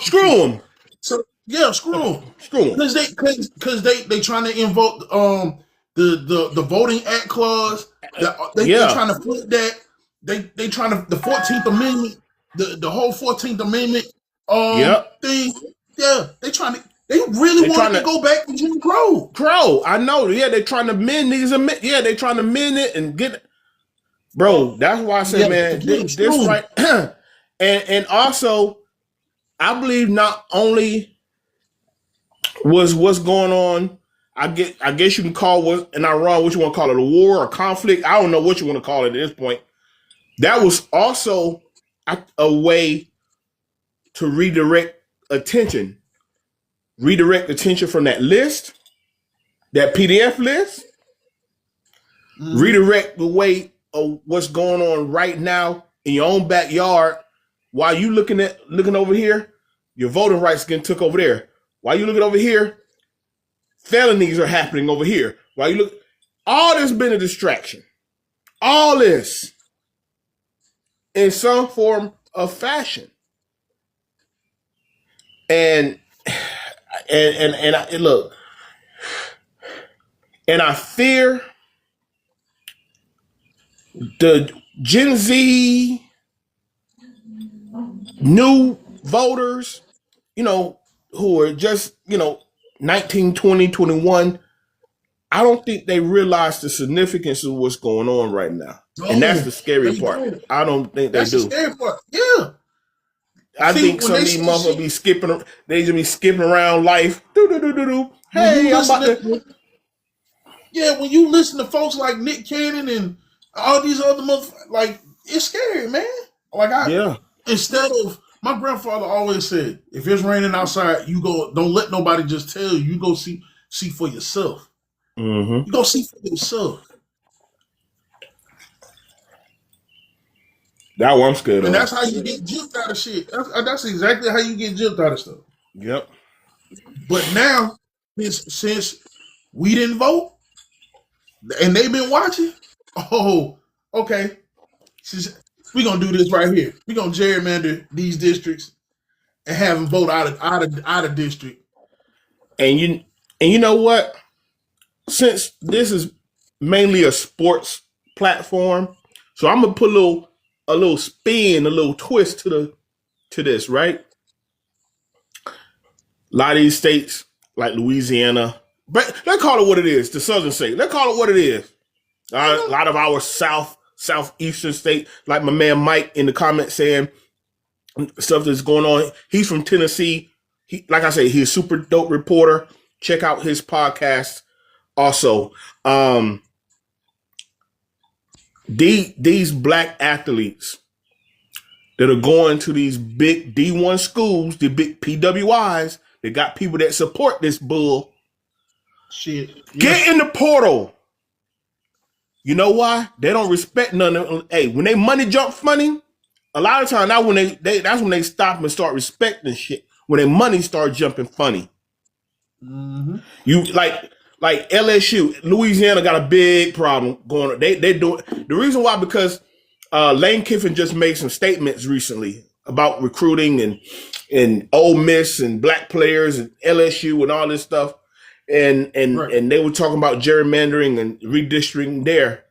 screw them. So yeah, screw them. Screw them. Because they trying to invoke the Voting Act clause. They trying to flip that. They trying to the 14th Amendment, the whole 14th Amendment thing. Yeah, they really want to go back to Jim Crow. I know. Yeah, they trying to mend these. Yeah, they trying to mend it and get it. Bro, that's why I said, man, this right. and also, I believe not only was what's going on. I guess you can call and I'm wrong. What you want to call it, a war or conflict? I don't know what you want to call it at this point. That was also a way to redirect attention from that list, that PDF list, redirect the way of what's going on right now in your own backyard. While you looking over here, your voting rights getting took over there. While you looking over here, felonies are happening over here. While you look, all this been a distraction. All this in some form of fashion. And look, and I fear the Gen Z new voters, who are just, 19, 20, 21. I don't think they realize the significance of what's going on right now. And that's the scary part. I don't think they do. That's the scary part. Yeah. I think some of these motherfuckers be skipping. They just be skipping around life. Hey, I'm about to. Yeah, when you listen to folks like Nick Cannon and all these other motherfuckers, like, it's scary, man. Like instead of, my grandfather always said, if it's raining outside, you go. Don't let nobody just tell you. You go see for yourself. Mm-hmm. You go see for yourself. That one I'm scared of. And that's how you get gypped out of shit. That's exactly how you get gypped out of stuff. Yep. But now, since we didn't vote, and they've been watching, okay. We're gonna do this right here. We're gonna gerrymander these districts and have them vote out of district. And you know what? Since this is mainly a sports platform, so I'm gonna put a little spin, a little twist to this, right? A lot of these states, like Louisiana, but let's call it what it is, the southern state. Let's call it what it is. A lot of our southeastern state, like my man Mike in the comments saying stuff that's going on. He's from Tennessee. Like I say, he's a super dope reporter. Check out his podcast. Also, these black athletes that are going to these big D1 schools, the big PWIs, they got people that support this bull. Shit. Get in the portal. You know why? They don't respect none of. Hey, when they money jump funny, a lot of times that's when they stop and start respecting shit. When their money start jumping funny. Mm-hmm. You like LSU, Louisiana got a big problem going on. They do the reason why, because Lane Kiffin just made some statements recently about recruiting and Ole Miss and black players and LSU and all this stuff. And they were talking about gerrymandering and redistricting there.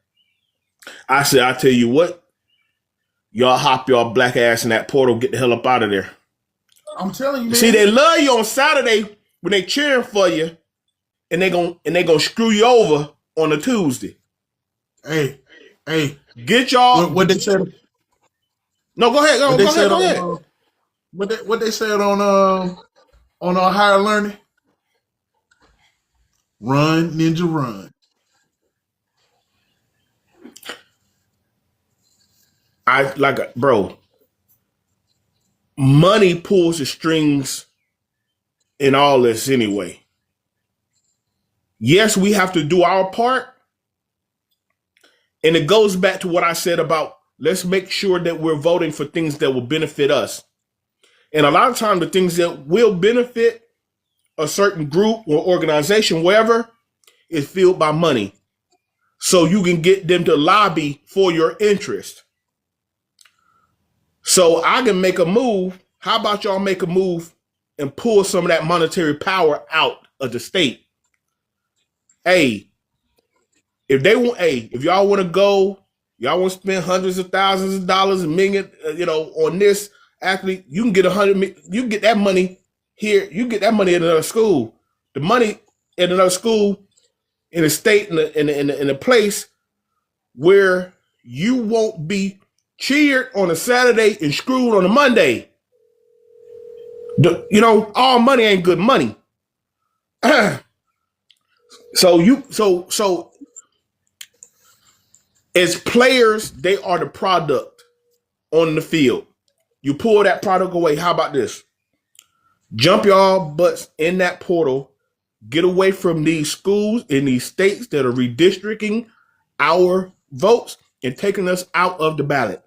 I said, I tell you what, y'all hop y'all black ass in that portal, get the hell up out of there. I'm telling you, man. See, they love you on Saturday when they cheering for you, and they gonna screw you over on a Tuesday. Hey, get y'all. What they said? No, go ahead. Go ahead. What they said on higher learning? Run, ninja, run. Bro. money pulls the strings in all this anyway. Yes, we have to do our part. And it goes back to what I said about let's make sure that we're voting for things that will benefit us. And a lot of times the things that will benefit a certain group or organization, wherever, is fueled by money. So you can get them to lobby for your interest. So I can make a move. How about y'all make a move and pull some of that monetary power out of the state? Hey, if y'all want to go, y'all want to spend hundreds of thousands of dollars, a million, on this athlete, you can get you can get that money here. You can get that money in another school. The money in another school, in a state, in a place where you won't be cheered on a Saturday and screwed on a Monday. All money ain't good money. So as players, they are the product on the field. You pull that product away. How about this? Jump y'all butts in that portal. Get away from these schools in these states that are redistricting our votes and taking us out of the ballot.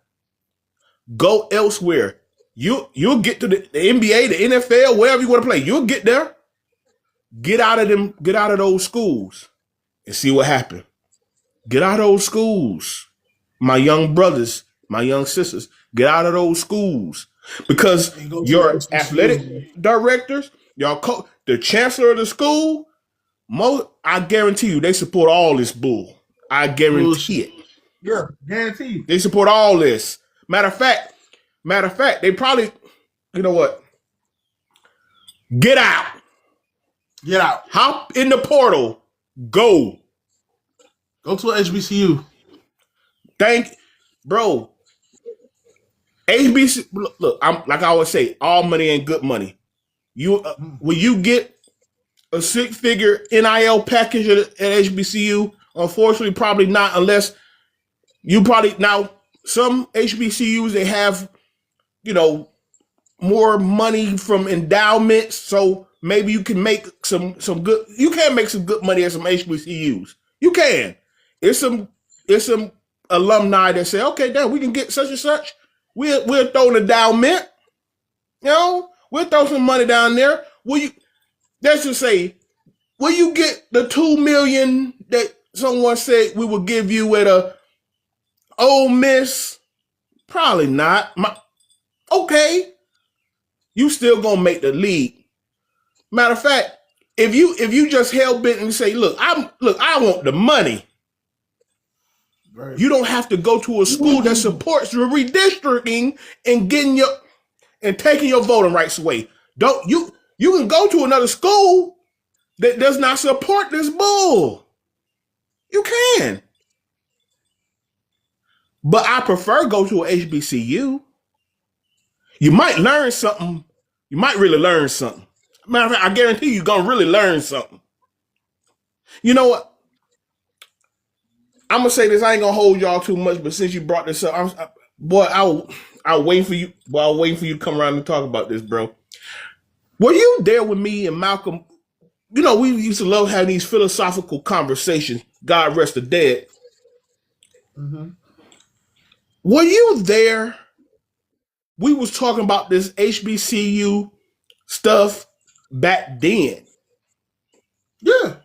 Go elsewhere. You'll get to the NBA, the NFL, wherever you want to play. You'll get there. Get out of them. Get out of those schools and see what happens. Get out of those schools, my young brothers, my young sisters. Get out of those schools because your athletic directors, the chancellor of the school, I guarantee you, they support all this bull. I guarantee it. Yeah, guarantee you. They support all this. Matter of fact, they probably, you know what? Get out. Get out. Hop in the portal. Go. Go to a HBCU. Bro. HBC. Look, I'm like I always say, all money ain't good money. When you get a 6-figure NIL package at HBCU, unfortunately, probably not unless you probably now some HBCUs they have, more money from endowments, so maybe you can make some good. You can make some good money at some HBCUs. You can. It's some alumni that say, okay, then we can get such and such. We'll throw an endowment. We'll throw some money down there. Let's just say, will you get the $2 million that someone said we would give you at a Ole Miss? Probably not. Okay. You still gonna make the league. Matter of fact, if you just hell bent and say, look, I want the money. Right. You don't have to go to a school that supports the redistricting and taking your voting rights away. You can go to another school that does not support this bull. You can. But I prefer go to a HBCU. You might learn something. You might really learn something. Matter of fact, I guarantee you're going to really learn something. You know what? I'm going to say this. I ain't going to hold y'all too much, but since you brought this up, I'll wait for you. Boy, I'll wait for you to come around and talk about this, bro. Were you there with me and Malcolm? We used to love having these philosophical conversations. God rest the dead. Mm-hmm. Were you there? We was talking about this HBCU stuff back then. Yeah.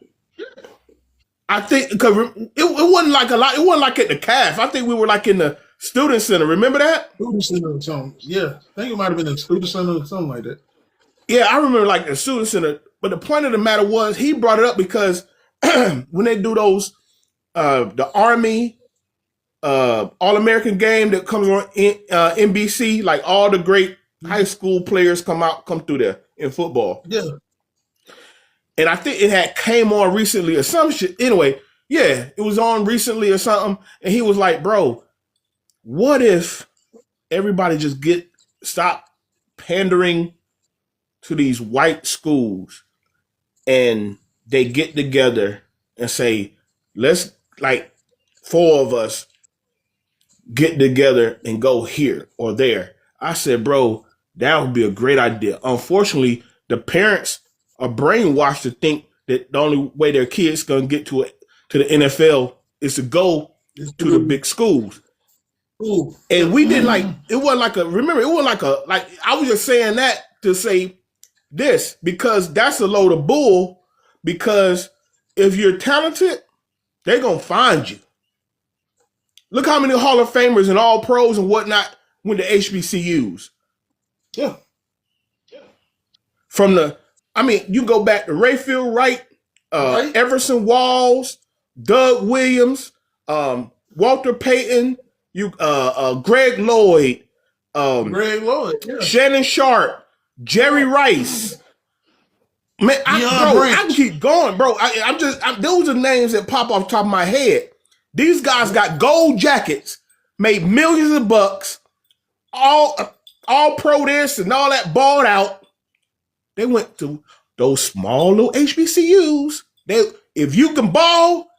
I think because it wasn't like a lot. It wasn't like at the CAF. I think we were like in the student center. Remember that? Student center or something. Yeah, I think it might have been the student center or something like that. Yeah, I remember like the student center. But the point of the matter was he brought it up because when they do those, the Army All-American game that comes on NBC, like all the great high school players come through there in football. Yeah. And I think it had came on recently or some shit. Anyway, yeah, it was on recently or something. And he was like, bro, what if everybody just stop pandering to these white schools and they get together and say, let's like 4 of us get together and go here or there. I said, bro, That would be a great idea. Unfortunately, the parents are brainwashed to think that the only way their kids gonna get to the NFL is to go to the big schools. Ooh. And we did it wasn't like a remember, it wasn't like I was just saying that to say this because that's a load of bull. Because if you're talented, they're gonna find you. Look how many Hall of Famers and all pros and whatnot went to HBCUs. Yeah. You go back to Rayfield Wright, Everson Walls, Doug Williams, Walter Payton, Greg Lloyd, yeah. Shannon Sharp, Jerry Rice. Man, I can keep going, bro. Those are names that pop off the top of my head. These guys got gold jackets, made millions of bucks, all pro this and all that, balled out. They went to those small little HBCUs. If you can ball,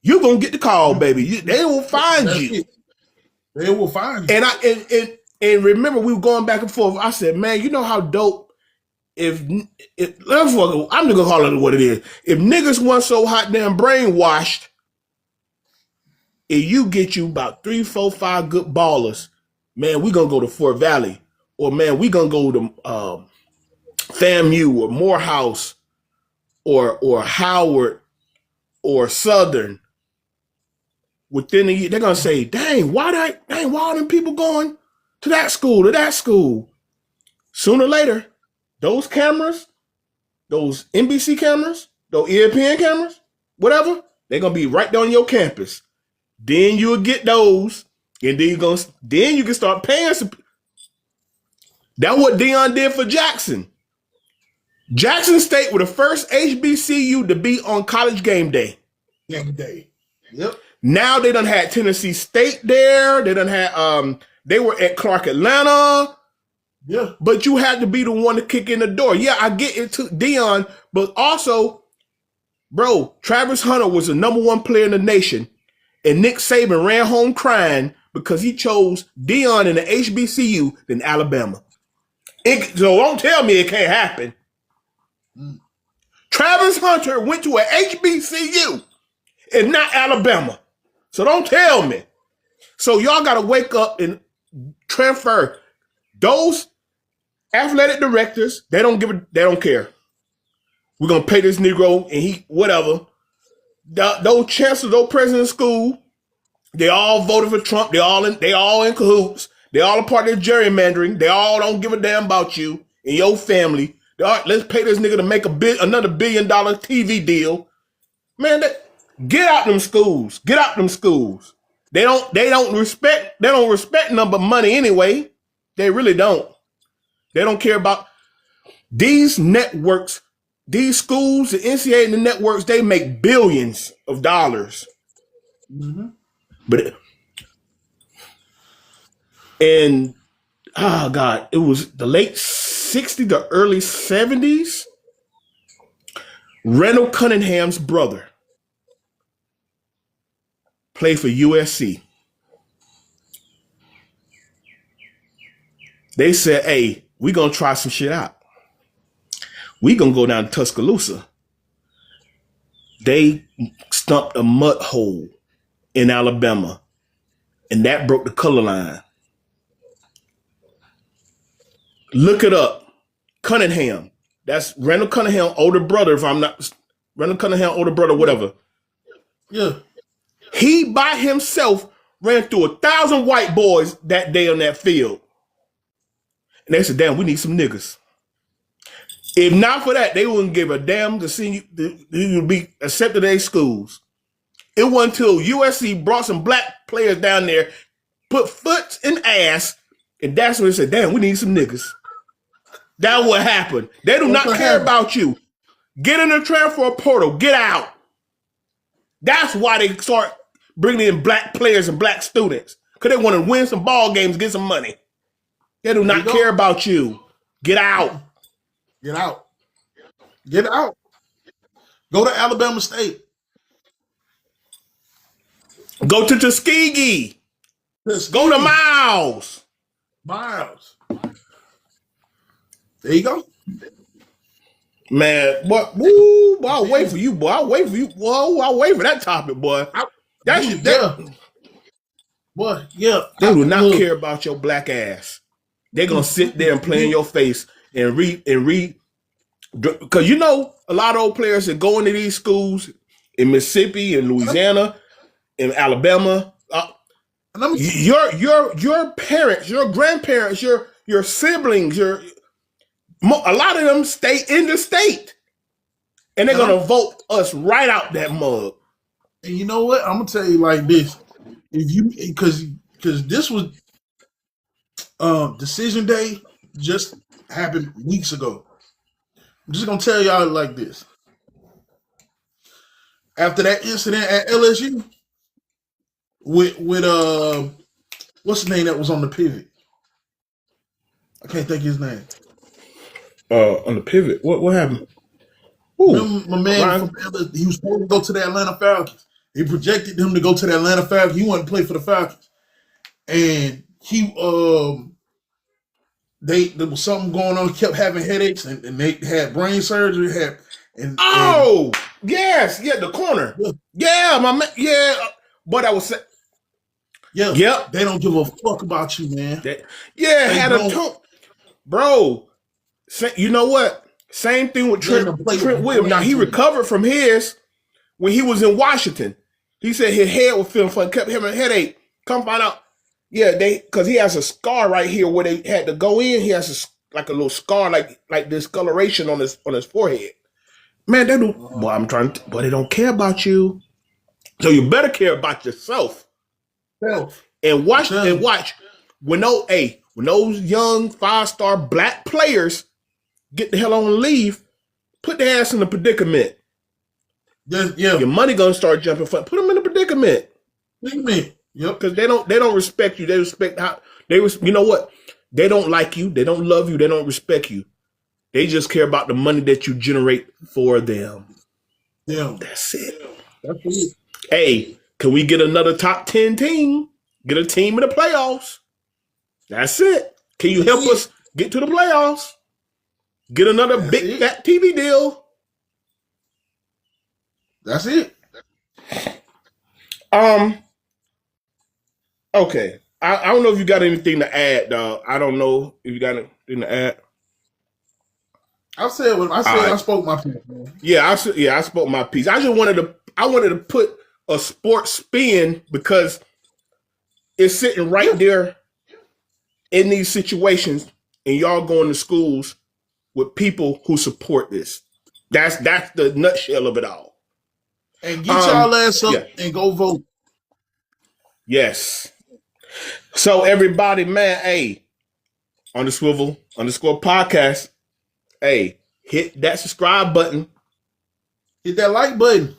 you're gonna get the call, baby. They will find you. They will find you. And remember, we were going back and forth. I said, man, you know how dope I'm just gonna call it what it is. If niggas weren't so hot damn brainwashed, if you get you about 3, 4, 5 good ballers, man, we gonna go to Fort Valley, or man, we gonna go to FAMU or Morehouse or Howard or Southern. Within a year, they're gonna say, dang, why are them people going to that school? Sooner or later, those cameras, those NBC cameras, those ESPN cameras, whatever, they're gonna be right down your campus. Then you'll get those, and then you can start paying some. That's what Deion did for Jackson. Jackson State were the first HBCU to be on College Game Day. Yep. Now they done had Tennessee State there. They done had they were at Clark Atlanta. Yeah. But you had to be the one to kick in the door. Yeah, I get it took Deion, but also, bro, Travis Hunter was the #1 player in the nation. And Nick Saban ran home crying because he chose Deion in the HBCU than Alabama. So don't tell me it can't happen. Travis Hunter went to an HBCU and not Alabama. So don't tell me. So y'all got to wake up and transfer. Those athletic directors, they don't care. We're going to pay this Negro and whatever. Those chancellors, those presidents of school, they all voted for Trump. They all in cahoots. They all a part of the gerrymandering. They all don't give a damn about you and your family. Let's pay this nigga to make another $1 billion TV deal. Man, get out them schools. Get out them schools. They don't respect nothing but money anyway. They really don't. They don't care about these networks. These schools, the NCAA and the networks, they make billions of dollars. Mm-hmm. God, it was the late 60s, the early 70s. Randall Cunningham's brother played for USC. They said, hey, we're going to try some shit out. We're going to go down to Tuscaloosa. They stumped a mud hole in Alabama, and that broke the color line. Look it up. Cunningham. That's Randall Cunningham, older brother, if I'm not... Randall Cunningham, older brother, whatever. Yeah. He, by himself, ran through 1,000 white boys that day on that field. And they said, damn, we need some niggas. If not for that, they wouldn't give a damn to see you be accepted at their schools. It wasn't until USC brought some black players down there, put foot in ass, and that's when they said, damn, we need some niggas. That's what happened. They do not care about you. Get in the transfer portal. Get out. That's why they start bringing in black players and black students. Because they want to win some ball games, get some money. They do not care about you. Get out. Get out. Get out. Go to Alabama State. Go to Tuskegee. Go to Miles. There you go. Man, boy, I'll wait for you, boy. I'll wait for you. Whoa, I'll wait for that topic, boy. Boy, yeah. They do not care about your black ass. They're gonna sit there and play in your face and read. Because you know, a lot of old players that go into these schools in Mississippi and Louisiana, in Alabama. Your parents, your grandparents, your siblings, a lot of them stay in the state, and they're gonna vote us right out that mug. And you know what? I'm gonna tell you like this: if you because this was decision day just happened weeks ago. I'm just gonna tell y'all like this. After that incident at LSU with what's the name that was on the pivot? I can't think of his name. On the pivot, what happened? Remember my man from he was supposed to go to the Atlanta Falcons. He projected him to go to the Atlanta Falcons. He wanted to play for the Falcons, and he there was something going on. He kept having headaches, and they had brain surgery. Yes, the corner. Yeah, my man. Yeah, but I was saying. Yeah, yep. They don't give a fuck about you, man. Had a tone, bro. You know what? Same thing with Trent Williams. Now he recovered from his when he was in Washington. He said his head was feeling funny, kept having a headache. Come find out, because he has a scar right here where they had to go in. He has a little scar, like discoloration on his forehead. Man, they do. Boy, but they don't care about you. So you better care about yourself. And watch. When those young 5-star black players get the hell on and leave, put their ass in a predicament. Yeah. Your money gonna start jumping. Put them in a predicament. Yep. Because they don't respect you. They respect you know what? They don't like you. They don't love you. They don't respect you. They just care about the money that you generate for them. Yeah. That's it. Hey, can we get another top 10 team? Get a team in the playoffs. That's it. Can you help us get to the playoffs? Get another big fat TV deal. That's it. Okay. I don't know if you got anything to add, dog. I don't know if you got anything to add. I spoke my piece, man. I spoke my piece. I wanted to put a sports spin because it's sitting right there in these situations, and y'all going to schools with people who support this. That's the nutshell of it all. And get y'all ass up and go vote. Yes. So everybody, man, on the Swivel _ podcast, hit that subscribe button. Hit that like button.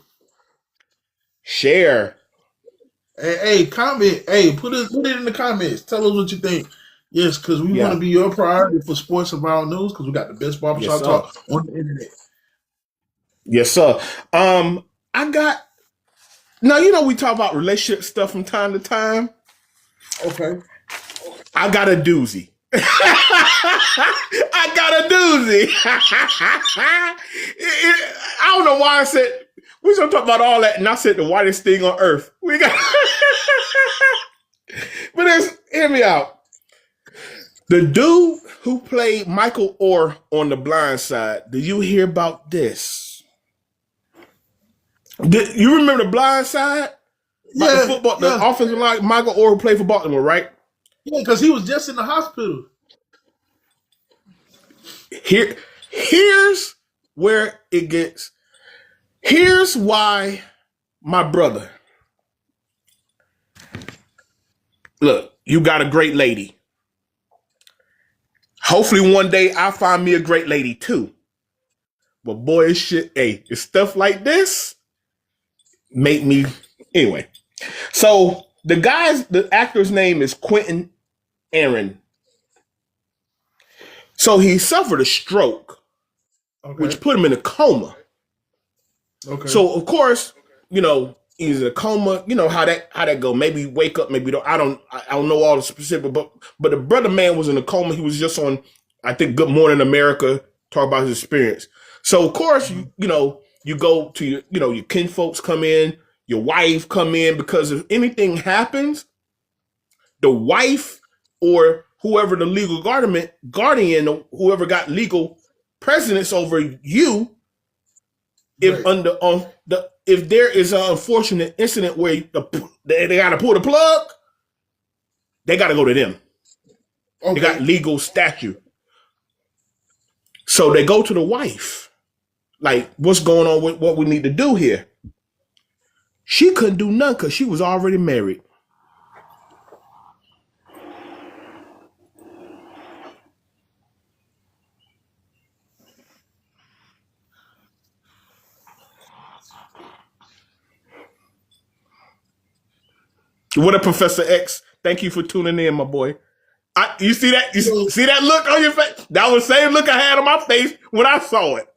Share. Hey, comment. Hey, put it in the comments. Tell us what you think. Yes, because we want to be your priority for sports and viral news because we got the best barbershop talk on the internet. Yes, sir. We talk about relationship stuff from time to time. Okay. I got a doozy. I don't know why I said we should talk about all that, and I said the whitest thing on earth. We got, but hear me out. The dude who played Michael Orr on The Blind Side. Did you hear about this? You remember The Blind Side? Yeah, the offensive line, Michael Orr who played for Baltimore, right? Yeah, because he was just in the hospital. Here's where it gets. Here's why, my brother. Look, you got a great lady. Hopefully one day I'll find me a great lady too. But boy, it's stuff like this make me anyway. So the actor's name is Quentin Aaron. So he suffered a stroke, which put him in a coma. Okay. So of course, he's in a coma. You know how that go. Maybe wake up, maybe don't. I don't know all the specifics, but the brother man was in a coma. He was just on I think Good Morning America talk about his experience. So of course, you go to your kin folks come in, your wife come in, because if anything happens, the wife or whoever the legal guardian, whoever got legal precedence over you, if there is an unfortunate incident where they got to pull the plug, they got to go to them. Okay. They got legal statute. So they go to the wife. Like, what's going on with what we need to do here? She couldn't do nothing because she was already married. What up, Professor X? Thank you for tuning in, my boy. You see that? You see that look on your face? That was the same look I had on my face when I saw it.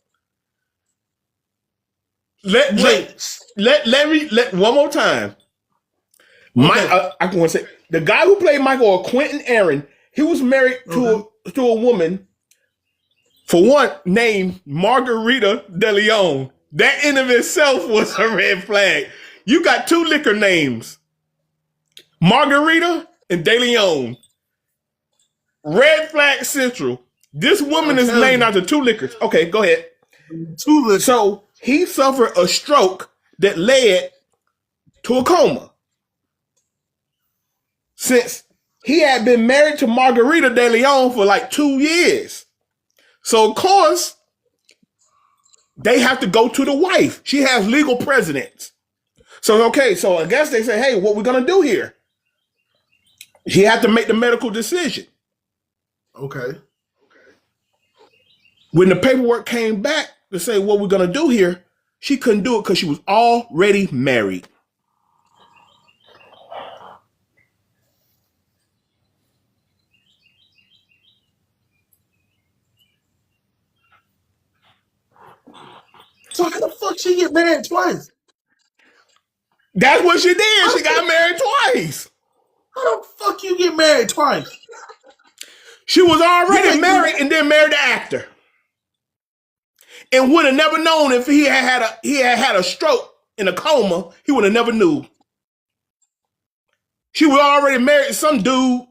Let me one more time. Okay. I want to say the guy who played Michael, or Quentin Aaron, he was married to a woman, for one, named Margarita De Leon. That in of itself was a red flag. You got two liquor names, Margarita and De Leon. Red flag central. This woman is named after two liquors. Okay, go ahead. Two liquors. So he suffered a stroke that led to a coma. Since he had been married to Margarita De Leon for like 2 years. So of course, they have to go to the wife. She has legal precedence. So I guess they say, hey, what we gonna do here? She had to make the medical decision. Okay. When the paperwork came back to say what we're going to do here, she couldn't do it because she was already married. So how the fuck she get married twice? That's what she did. She got married twice. How the fuck you get married twice? She was already married and then married the actor. And would have never known if he had a stroke in a coma. He would have never knew. She was already married to some dude.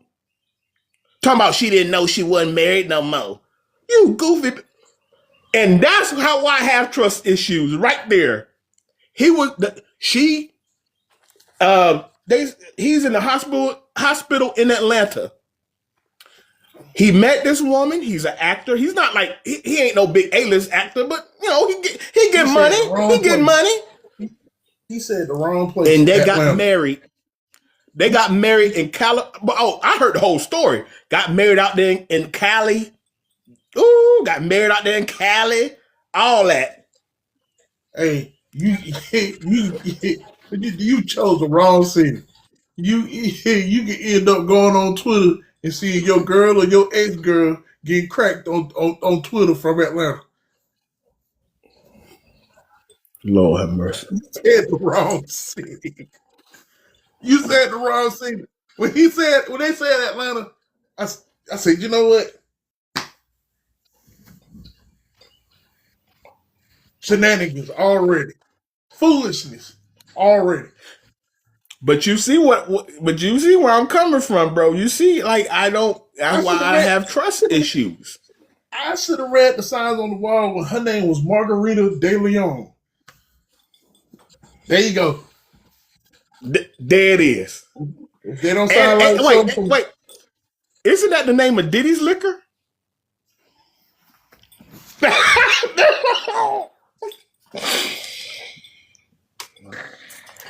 Talking about she didn't know she wasn't married no more. You goofy. And that's how I have trust issues right there. He's in the hospital in Atlanta. He met this woman. He's an actor. He's not like he ain't no big A-list actor, but he get money. He get money. He said the wrong place. And they got married. They got married in Cali. Oh, I heard the whole story. Got married out there in Cali. Ooh, got married out there in Cali. All that. Hey, you chose the wrong city. You can end up going on Twitter and seeing your girl or your ex-girl getting cracked on Twitter from Atlanta. Lord have mercy. You said the wrong city. You said the wrong city. When they said Atlanta, I said, you know what? Shenanigans already. Foolishness already. But you see where I'm coming from, bro. You see, like I have trust issues. I should have read the signs on the wall when her name was Margarita De Leon. There you go. There it is. If they don't sound wait. Isn't that the name of Diddy's liquor?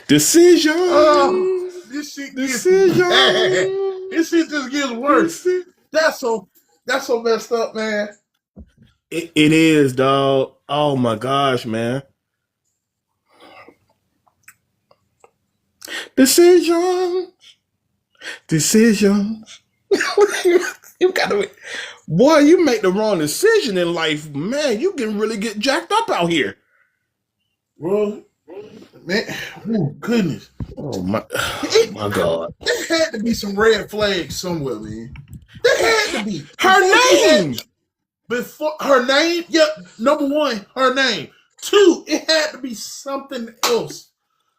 Decision. This shit just gets worse. That's so messed up, man. It is, dog. Oh my gosh, man. Decisions. You gotta, boy, you make the wrong decision in life, man. You can really get jacked up out here. Well, man, oh goodness. Oh my God. There had to be some red flags somewhere, man. There had to be. Her name. before her name. Yep, number one, her name. Two, it had to be something else.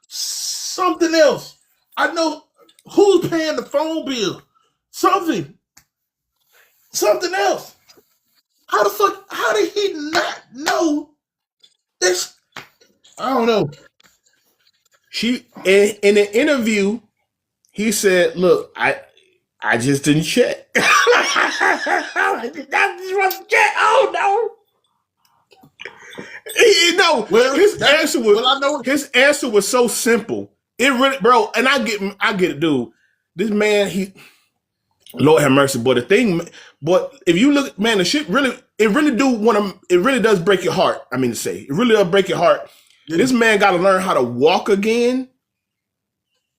Something else. I know who's paying the phone bill. Something else. How the fuck? How did he not know this? I don't know. She in an interview, he said, "Look, I just didn't check. I just wasn't check. Oh no." No, well, his answer was. Well, I know his answer was so simple. It really, bro, and I get it, dude. This man, Lord have mercy, but the thing, but if you look, man, the shit really, it really does break your heart. I mean to say, it really does break your heart. Yeah. This man got to learn how to walk again,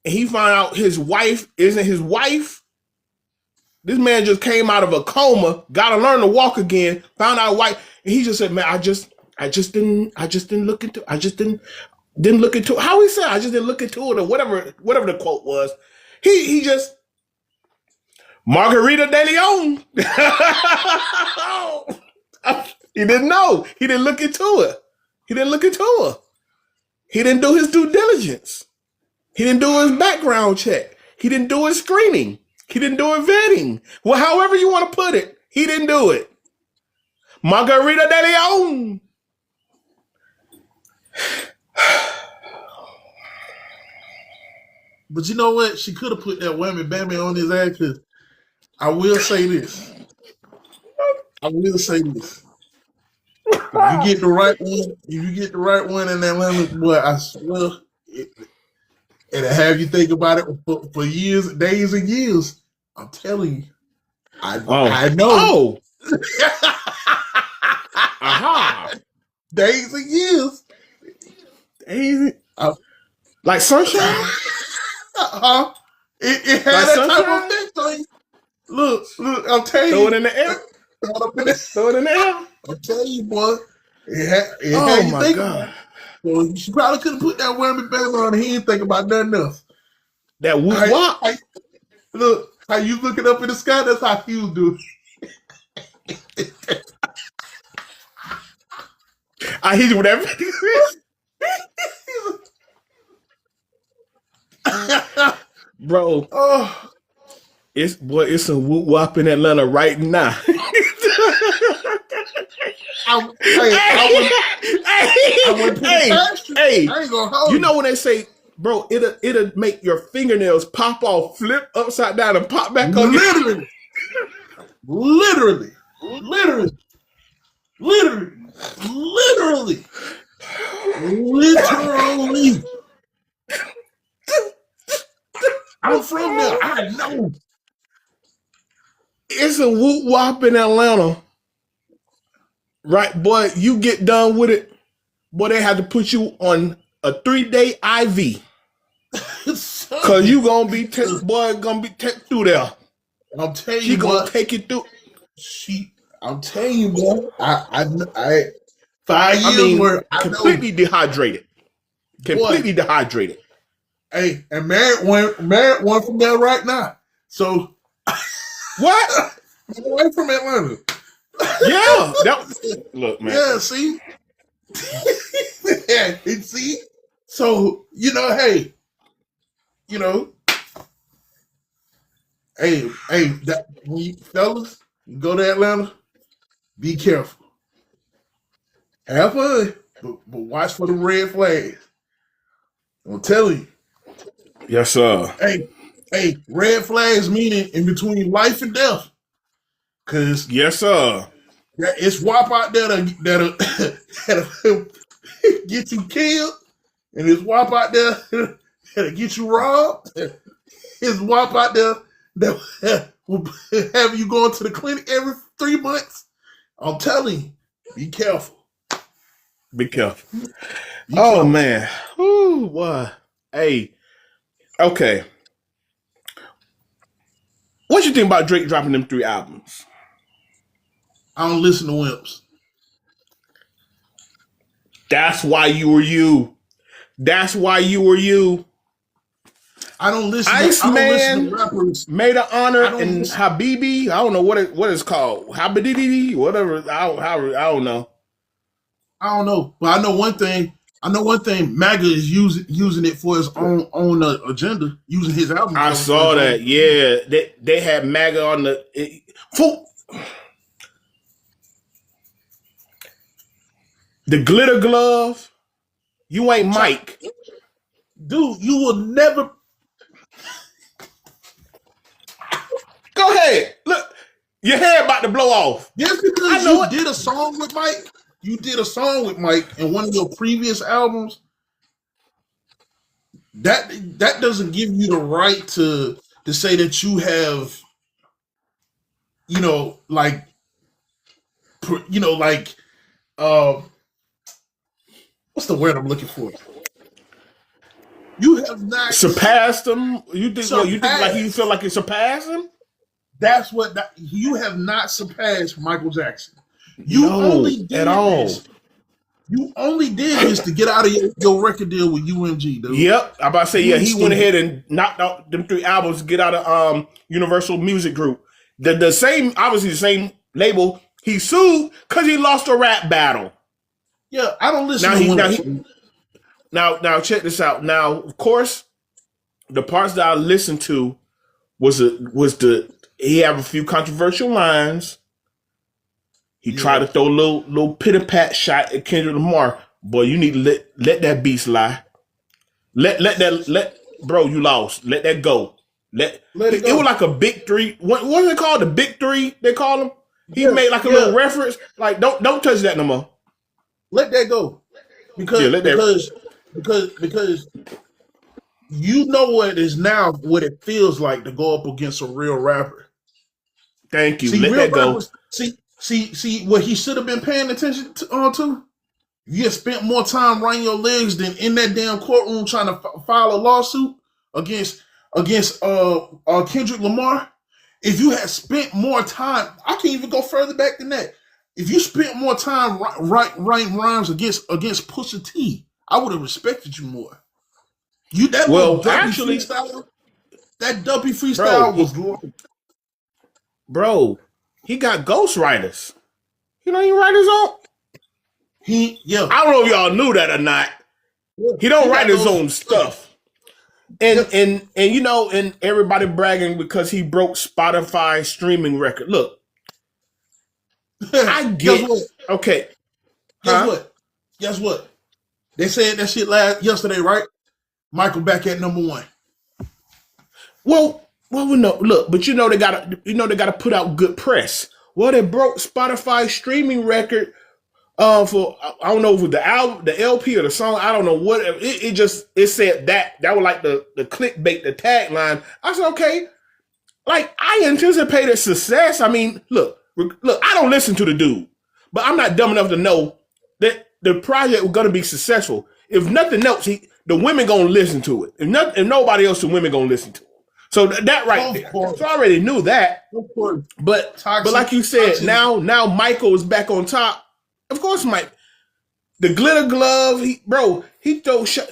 and he found out his wife isn't his wife. This man just came out of a coma, got to learn to walk again, found out wife, and he just said, "Man, I just didn't look into, didn't look into it." How he said, "I just didn't look into it," or whatever the quote was. He just Margarita de Leon. He didn't know. He didn't look into it. He didn't look into her. He didn't do his due diligence. He didn't do his background check. He didn't do his screening. He didn't do his vetting. Well, however you want to put it, he didn't do it. Margarita de Leon. But you know what? She could have put that whammy bammy on his ass. Cause I will say this. If you get the right one, in that lemon, boy, I swear, it'll have you think about it for years, days and years. I'm telling you. I know. Oh. Aha. Days and years. Like sunshine? It had like that sunshine? Type of effect on you. Look, I'm telling you. Throw it in the air. Throw it in the air. I'm telling you, boy. It had you my God. Well, she probably could have put that whammy bammy on. He didn't think about nothing else. That whoop wop. Look, how you looking up in the sky, that's how you do. I hit you with that. Bro, it's a whoop wop in Atlanta right now. Hey, you know when they say, bro, it'll make your fingernails pop off, flip upside down, and pop back on. Literally. I'm from there. I know. It's a whoop wop in Atlanta. Right, boy, you get done with it. Boy, they have to put you on a 3-day IV. Cause you gonna be through there. I'm telling you, she gonna take you through. I'm telling you, boy. I 5 years where completely dehydrated. Completely dehydrated. Hey, and married one from there right now. So what? Away from Atlanta. Yeah. Look, man. Yeah, see? Yeah, see? So, hey, when you fellas, you go to Atlanta, be careful. Have fun, but watch for the red flags. I'm telling you. Yes, sir. Hey, red flags meaning in between life and death. Cause yes, sir. It's WAP out there that'll get you killed, and it's WAP out there that'll get you robbed. It's WAP out there that will have you going to the clinic every 3 months. I'm telling you, be careful. Be careful. Oh man. Ooh, what? Hey. Okay. What you think about Drake dropping them 3 albums? I don't listen to wimps. That's why you were you. That's why you were you. I don't listen. I don't listen to Iceman, rappers. Made of Honor, and listen. Habibi. I don't know what it's called. Habibidi, whatever. I don't know. I don't know, but I know one thing. MAGA is using it for his own agenda, using his album. I saw that. Yeah, they had MAGA on the. The glitter glove. You ain't Mike, dude. You will never. Go ahead. Look, your hair about to blow off. Just because you did a song with Mike. You did a song with Mike in one of your previous albums. That doesn't give you the right to say that you have, like what's the word I'm looking for? You have not surpassed him. You think like you feel like you surpassed him? That's what you have not surpassed Michael Jackson. You only did this to get out of your record deal with UMG, dude. Yep. I'm about to say, he went ahead and knocked out them 3 albums to get out of Universal Music Group. The same, obviously the same label. He sued because he lost a rap battle. Yeah, I don't listen now check this out. Now, of course, the parts that I listened to was he have a few controversial lines. He tried to throw a little pitter-pat shot at Kendrick Lamar. Boy, you need to let that beast lie. Bro, you lost. Let that go. Let it go. It was like a big 3. What is it called? The big 3, they call him? He made like a little reference. Like, don't touch that no more. Let that go. Because you know what it feels like to go up against a real rapper. Thank you. Let that go. See what he should have been paying attention to? You had spent more time running your legs than in that damn courtroom trying to file a lawsuit against Kendrick Lamar. If you had spent more time, I can't even go further back than that. If you spent more time writing rhymes against Pusha T, I would have respected you more. That dumpy freestyle was long. Bro, he got ghostwriters. He don't even write his own. I don't know if y'all knew that or not. Yeah, he don't write his own stuff. And and everybody bragging because he broke Spotify streaming record. Look, I get okay. Guess what? They said that shit yesterday, right? Michael back at number 1. Well, we know. Look, but they gotta put out good press. Well, they broke Spotify streaming record for I don't know if it was the album, the LP, or the song. I don't know what it said that was like the clickbait, the tagline. I said, okay, like I anticipated success. I mean, look, I don't listen to the dude, but I'm not dumb enough to know that the project was gonna be successful. If nothing else, the women gonna listen to it. If nobody else, the women gonna listen to it. So that right there. So I already knew that. But like you said, now Michael is back on top. Of course, Mike. The glitter glove, he throw shot.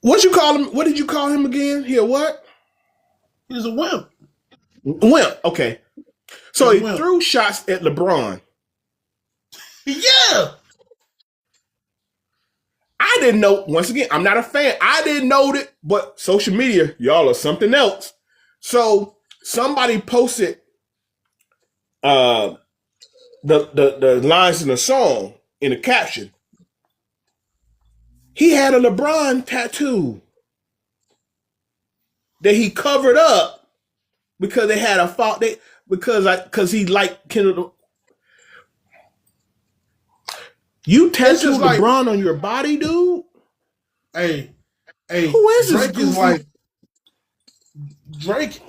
What you call him? What did you call him again? Here, what? He's a wimp. Wimp. Okay. So he threw shots at LeBron. Yeah. I didn't know. Once again, I'm not a fan. I didn't know that, but social media, y'all are something else. So somebody posted the lines in the song in the caption. He had a LeBron tattoo that he covered up because they had a fault. Because he liked Kendrick. You tattooed LeBron on your body, dude? Hey, who is this? Drake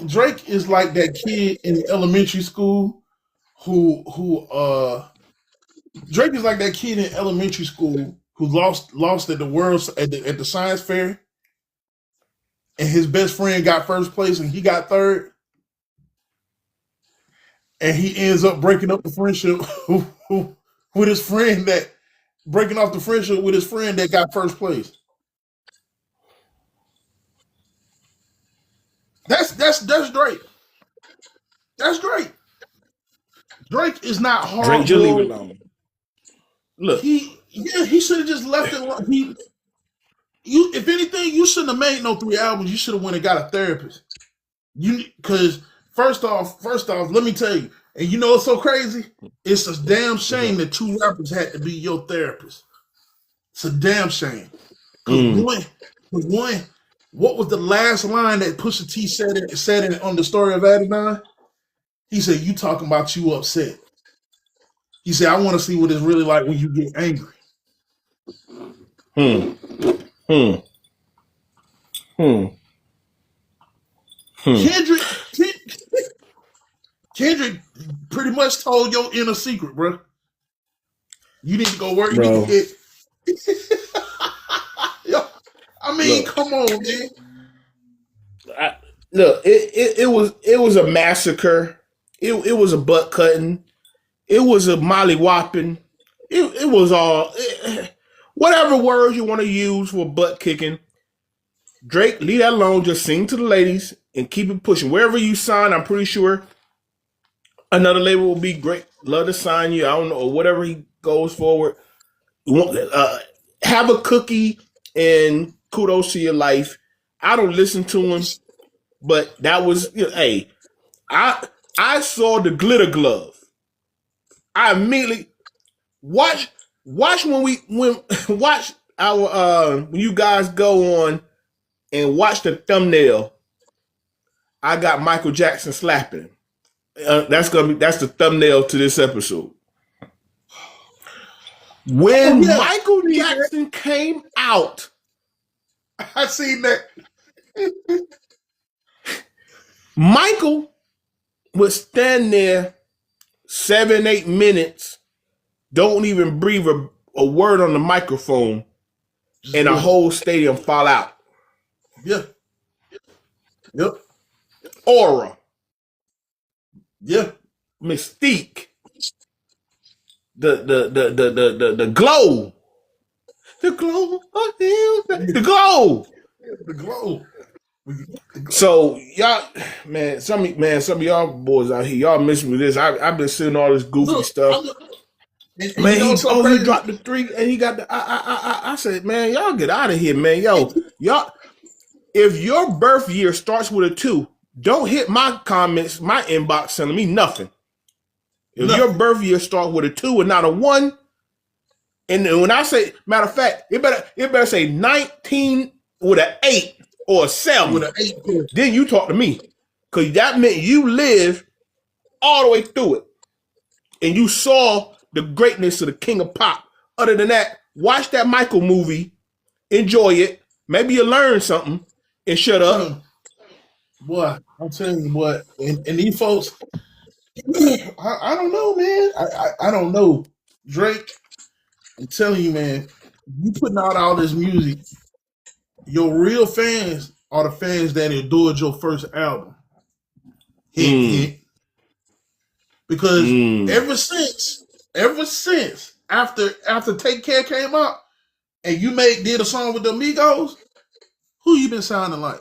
is like that kid in elementary school who Drake is like that kid in elementary school who lost at the science fair, and his best friend got first place and he got third, and he ends up breaking up the friendship with his friend that got first place. That's Drake. That's Drake. Drake is not Drake, just leave it hardball. alone. Look, He should have just left it alone. If anything, you shouldn't have made no 3 albums. You should have went and got a therapist. Because first off, let me tell you, and you know what's so crazy? It's a damn shame that 2 rappers had to be your therapist. It's a damn shame. Because one, what was the last line that Pusha T said it on the Story of Adidon? He said, "You talking about you upset." He said, "I want to see what it's really like when you get angry." Kendrick pretty much told your inner secret, bro. You need to go work. Bro. I mean, come on, man. It was a massacre. It was a butt cutting. It was a molly whopping. It was all whatever words you want to use for butt kicking. Drake, leave that alone. Just sing to the ladies and keep it pushing. Wherever you sign, I'm pretty sure another label will be great. Love to sign you. I don't know, or whatever he goes forward. Have a cookie and kudos to your life. I don't listen to him, but that was, hey, I saw the glitter glove. I immediately watch when you guys go on and watch the thumbnail. I got Michael Jackson slapping. That's the thumbnail to this episode. When Michael Jackson came out, I seen that. Michael would stand there 7-8 minutes, don't even breathe a word on the microphone, and the whole stadium fall out. Yeah. Yep. Aura. Yeah. Mystique. The glow. The glow. The glow. The glow. So y'all, man, some of y'all boys out here, y'all miss me with this. I've been seeing all this goofy stuff. Man, he dropped the 3 and he got the I said, man, y'all get out of here, man. Yo, y'all, if your birth year starts with a 2, don't hit my comments, my inbox sending me nothing. If your birth year starts with a 2 and not a 1, and when I say, matter of fact, it better say 19 with an 8 or a 7. With an 8. Then you talk to me. Because that meant you live all the way through it. And you saw the greatness of the King of Pop. Other than that, watch that Michael movie, enjoy it. Maybe you learn something and shut up. Boy, I'm telling you what, and these folks, I don't know, man. I don't know. Drake, I'm telling you, man, you putting out all this music, your real fans are the fans that adored your first album. Hit. Because ever since after Take Care came out and you did a song with the Amigos, who you been sounding like?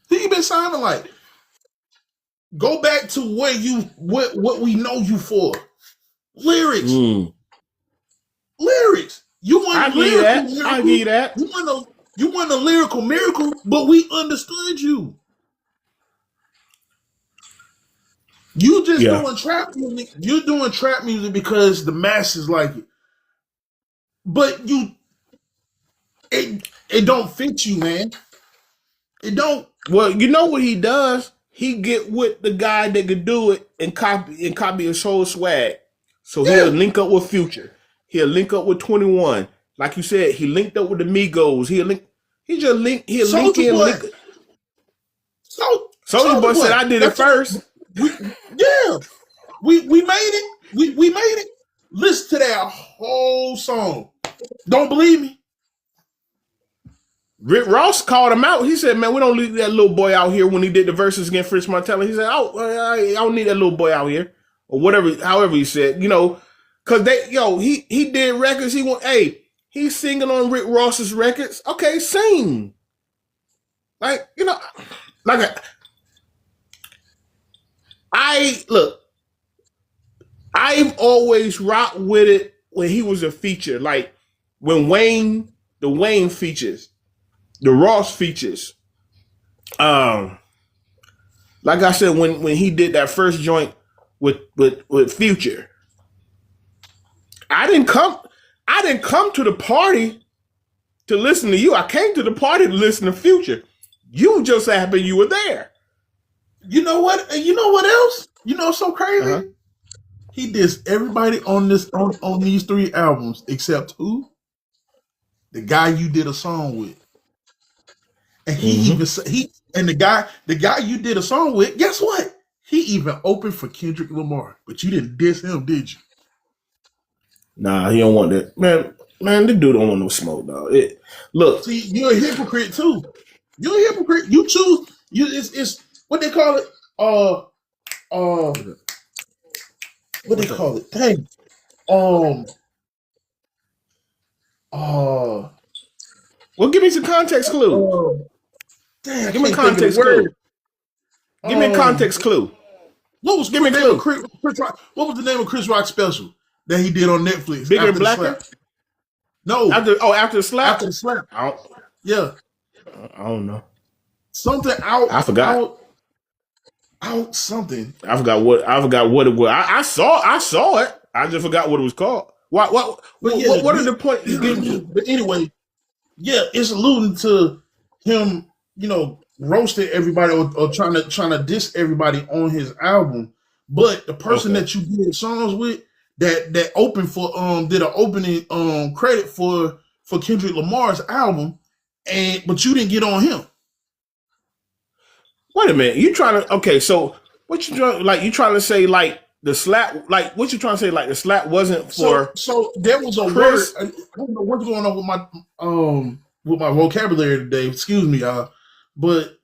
Who you been sounding like? Go back to what we know you for. Lyrics. Lyrics. You want lyrical. I give that. You want a lyrical miracle, but we understood you. You just doing trap music. You're doing trap music because the masses like it. But it don't fit you, man. It don't. Well, you know what he does? He get with the guy that could do it and copy his whole swag. So he'll link up with Future. He'll link up with 21. Like you said, he linked up with the Migos. He'll link in. Soulja Boy said, I did it first. We made it. We made it. Listen to that whole song. Don't believe me? Rick Ross called him out. He said, man, we don't leave that little boy out here when he did the verses against Fritz Montella. He said, I don't need that little boy out here. Or whatever, however he said, because he did records. He's singing on Rick Ross's records. Okay, sing. like like I look. I've always rocked with it when he was a feature, like when the Wayne features, the Ross features. Like I said, when he did that first joint with Future, I didn't come to the party to listen to you. I came to the party to listen to Future. You just happened you were there. You know what? You know what else? You know so crazy? Uh-huh. He dissed everybody on these 3 albums except who? The guy you did a song with. And the guy you did a song with, guess what? He even opened for Kendrick Lamar, but you didn't diss him, did you? Nah, he don't want that. Man, this dude don't want no smoke, dog. Look. See, you're a hypocrite too. You're a hypocrite. You choose it's what they call it? What they call it? Dang. Well, give me some context clue. Damn, give me a context clue. Give me a context clue. What was the name of Chris Rock? What was the name of Chris Rock's special that he did on Netflix? Bigger and Blacker? No. After the slap? After the slap. Yeah. I don't know. Something out. I forgot. Out something. I forgot what it was. I saw it. I just forgot what it was called. What are the point he's getting to? But anyway, yeah, it's alluding to him, roasting everybody or trying to diss everybody on his album. But the person that you did songs with that opened for did an opening credit for Kendrick Lamar's album, but you didn't get on him. Wait a minute, you trying to so what you trying to say like the slap, like what you trying to say like the slap wasn't for so there was a Chris? word. I don't know what's going on with my vocabulary today. Excuse me, y'all. But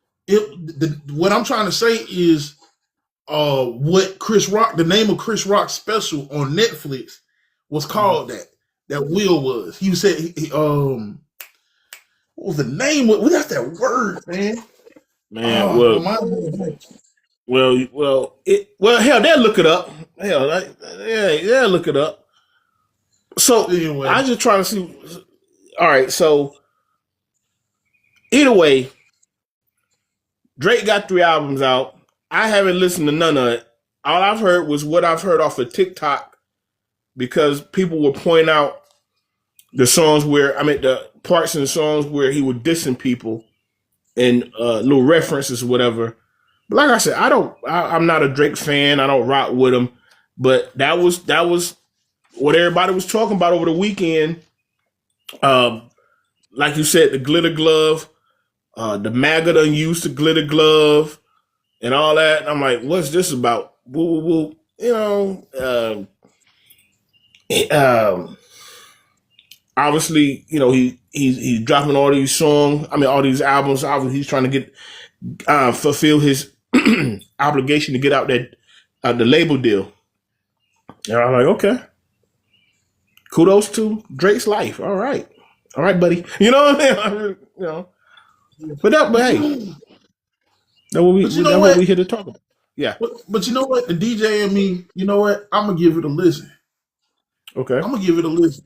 what I'm trying to say is what Chris Rock, the name of Chris Rock's special on Netflix was called that Will was. He said what was the name? What that's that word, man? Man, hell, they'll look it up. Hell, they'll look it up. So anyway, I just trying to see. All right, so either way, Drake got 3 albums out. I haven't listened to none of it. All I've heard was what I've heard off of TikTok because people were pointing out the parts in the songs where he was dissing people and little references or whatever. But like I said, I'm not a Drake fan. I don't rock with him. But that was what everybody was talking about over the weekend. Like you said, the glitter glove, the MAGA done used the glitter glove and all that. And I'm like, what's this about? Woo, woo. Obviously, he's dropping all these songs. All these albums. Obviously, he's trying to get fulfill his obligation to get out that the label deal. And I'm like, okay, kudos to Drake's life. All right, buddy. You know what I mean? But hey, that's what we here to talk about. Yeah. But you know what? The DJ and me, you know what? I'm gonna give it a listen. Okay. I'm gonna give it a listen.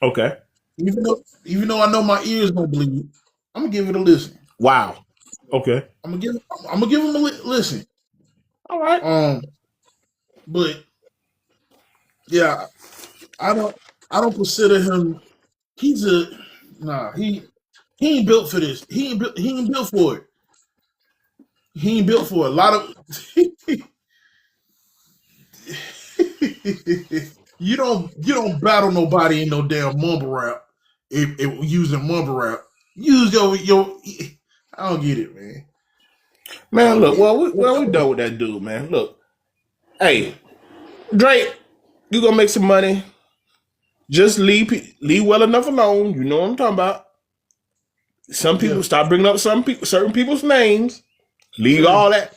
Okay. Even though I know my ears gonna bleed, I'm gonna give it a listen. Wow. Okay. I'm gonna give him a listen. All right. But yeah, I don't consider him. He ain't built for this. He ain't built for it. He ain't built for a lot of. You don't battle nobody in no damn mumble rap. If using mumble rap, use your. I don't get it, man. Man, look. Well, we done with that dude, man. Look, hey, Drake, you gonna make some money. Just leave well enough alone. You know what I'm talking about. Some people stop bringing up certain people's names. Leave all that.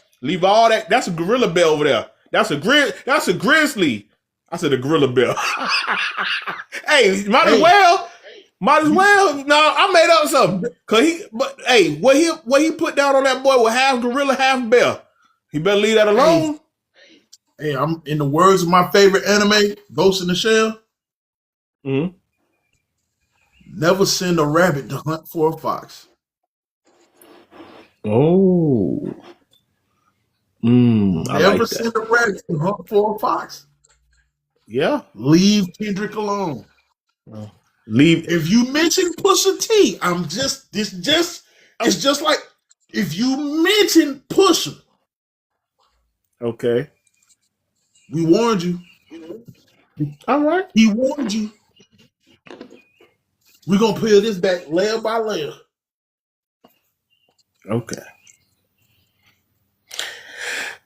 That's a gorilla bear over there. That's a grizzly. I said a gorilla bear. Hey, might as well. Might as well. No, I made up something. What he put down on that boy with half gorilla, half bear. He better leave that alone. Hey, I'm in the words of my favorite anime, Ghost in the Shell. Mm-hmm. Never send a rabbit to hunt for a fox. Oh. Never send a rabbit to hunt for a fox. Yeah. Leave Kendrick alone. Leave. If you mention Pusha T, it's just like if you mention Pusha. Okay. We warned you. All right. He warned you. We're gonna peel this back layer by layer. Okay.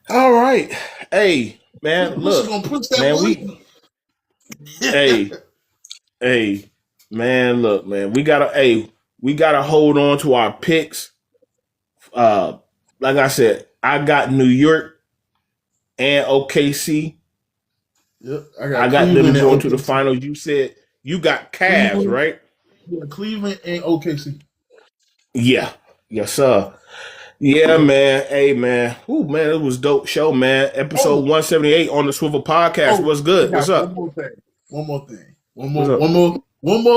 All right. Hey, man, look. Gonna push that man, hey, man, look, man. We gotta hold on to our picks. Like I said, I got New York and OKC. Yep, I got them going to the finals. You said you got Cavs, right? Yeah, Cleveland and OKC. Yeah. Yes, sir. Yeah, man. Hey, man. Ooh, man, it was dope show, man. Episode 178 on the Swivel Podcast. What's good? What's up? One more thing. One more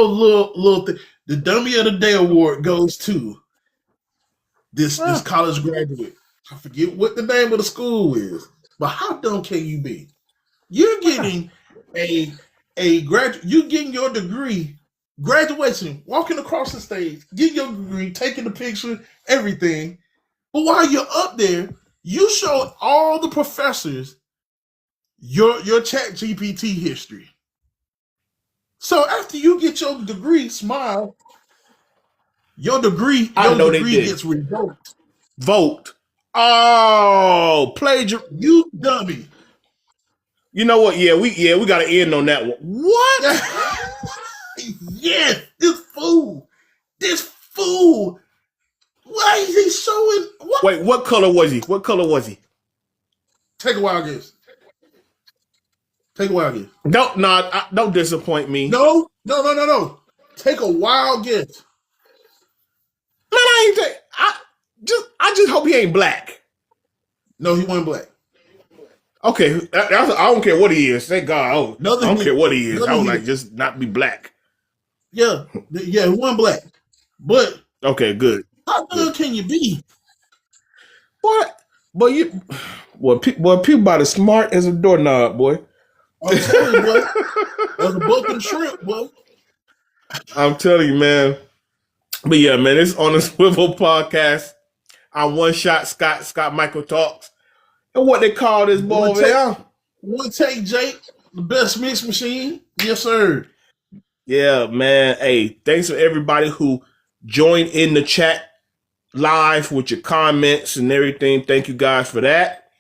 little thing. The Dummy of the Day award goes to this college graduate. I forget what the name of the school is, but how dumb can you be? You're getting you're getting your degree, graduation, walking across the stage, getting your degree, taking the picture, everything. But while you're up there, you showed all the professors your Chat GPT history. So after you get your degree, smile, your degree gets revoked. Vote. Oh, plagiar. You dummy. You know what? Yeah, we got to end on that one. What? Yes, this fool. Why is he showing? What? Wait, what color was he? Take a wild guess. Don't disappoint me. No. Take a wild guess. Man, I just hope he ain't black. No, he wasn't black. Okay, I don't care what he is. Thank God. I don't care what he is. I would like just not be black. Yeah, he wasn't black. But okay, good. How good can you be? People about as smart as a doorknob, boy. I'm telling you, boy. As a book and shrimp, boy. I'm telling you, man. But yeah, man, it's on the Swivel Podcast. I'm One Shot Scott Michael Talks. And what they call this boy over there? One take, Jake. The best mix machine. Yes, sir. Yeah, man. Hey, thanks for everybody who joined in the chat live with your comments and everything. Thank you guys for that.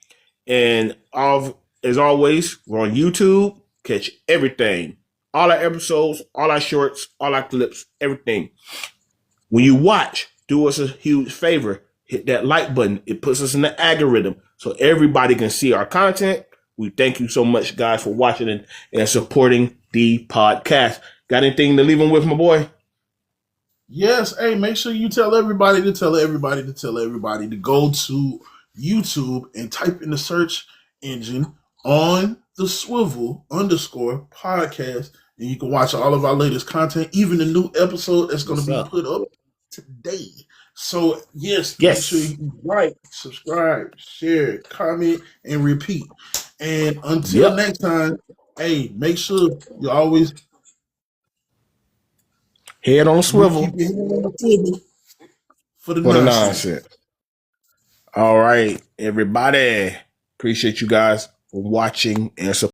And as always, we're on YouTube. Catch everything. All our episodes, all our shorts, all our clips, everything. When you watch, do us a huge favor. Hit that like button. It puts us in the algorithm so everybody can see our content. We thank you so much, guys, for watching and supporting the podcast. Got anything to leave them with, my boy? Yes. Hey, make sure you tell everybody to go to YouTube and type in the search engine on the Swivel _podcast, and you can watch all of our latest content, even the new episode that's going to be put up today. So yes, make sure you like, subscribe, share, comment, and repeat. And until next time, hey, make sure you always head on swivel. Keep your head on the swivel for the nonsense. All right, everybody. Appreciate you guys for watching and supporting.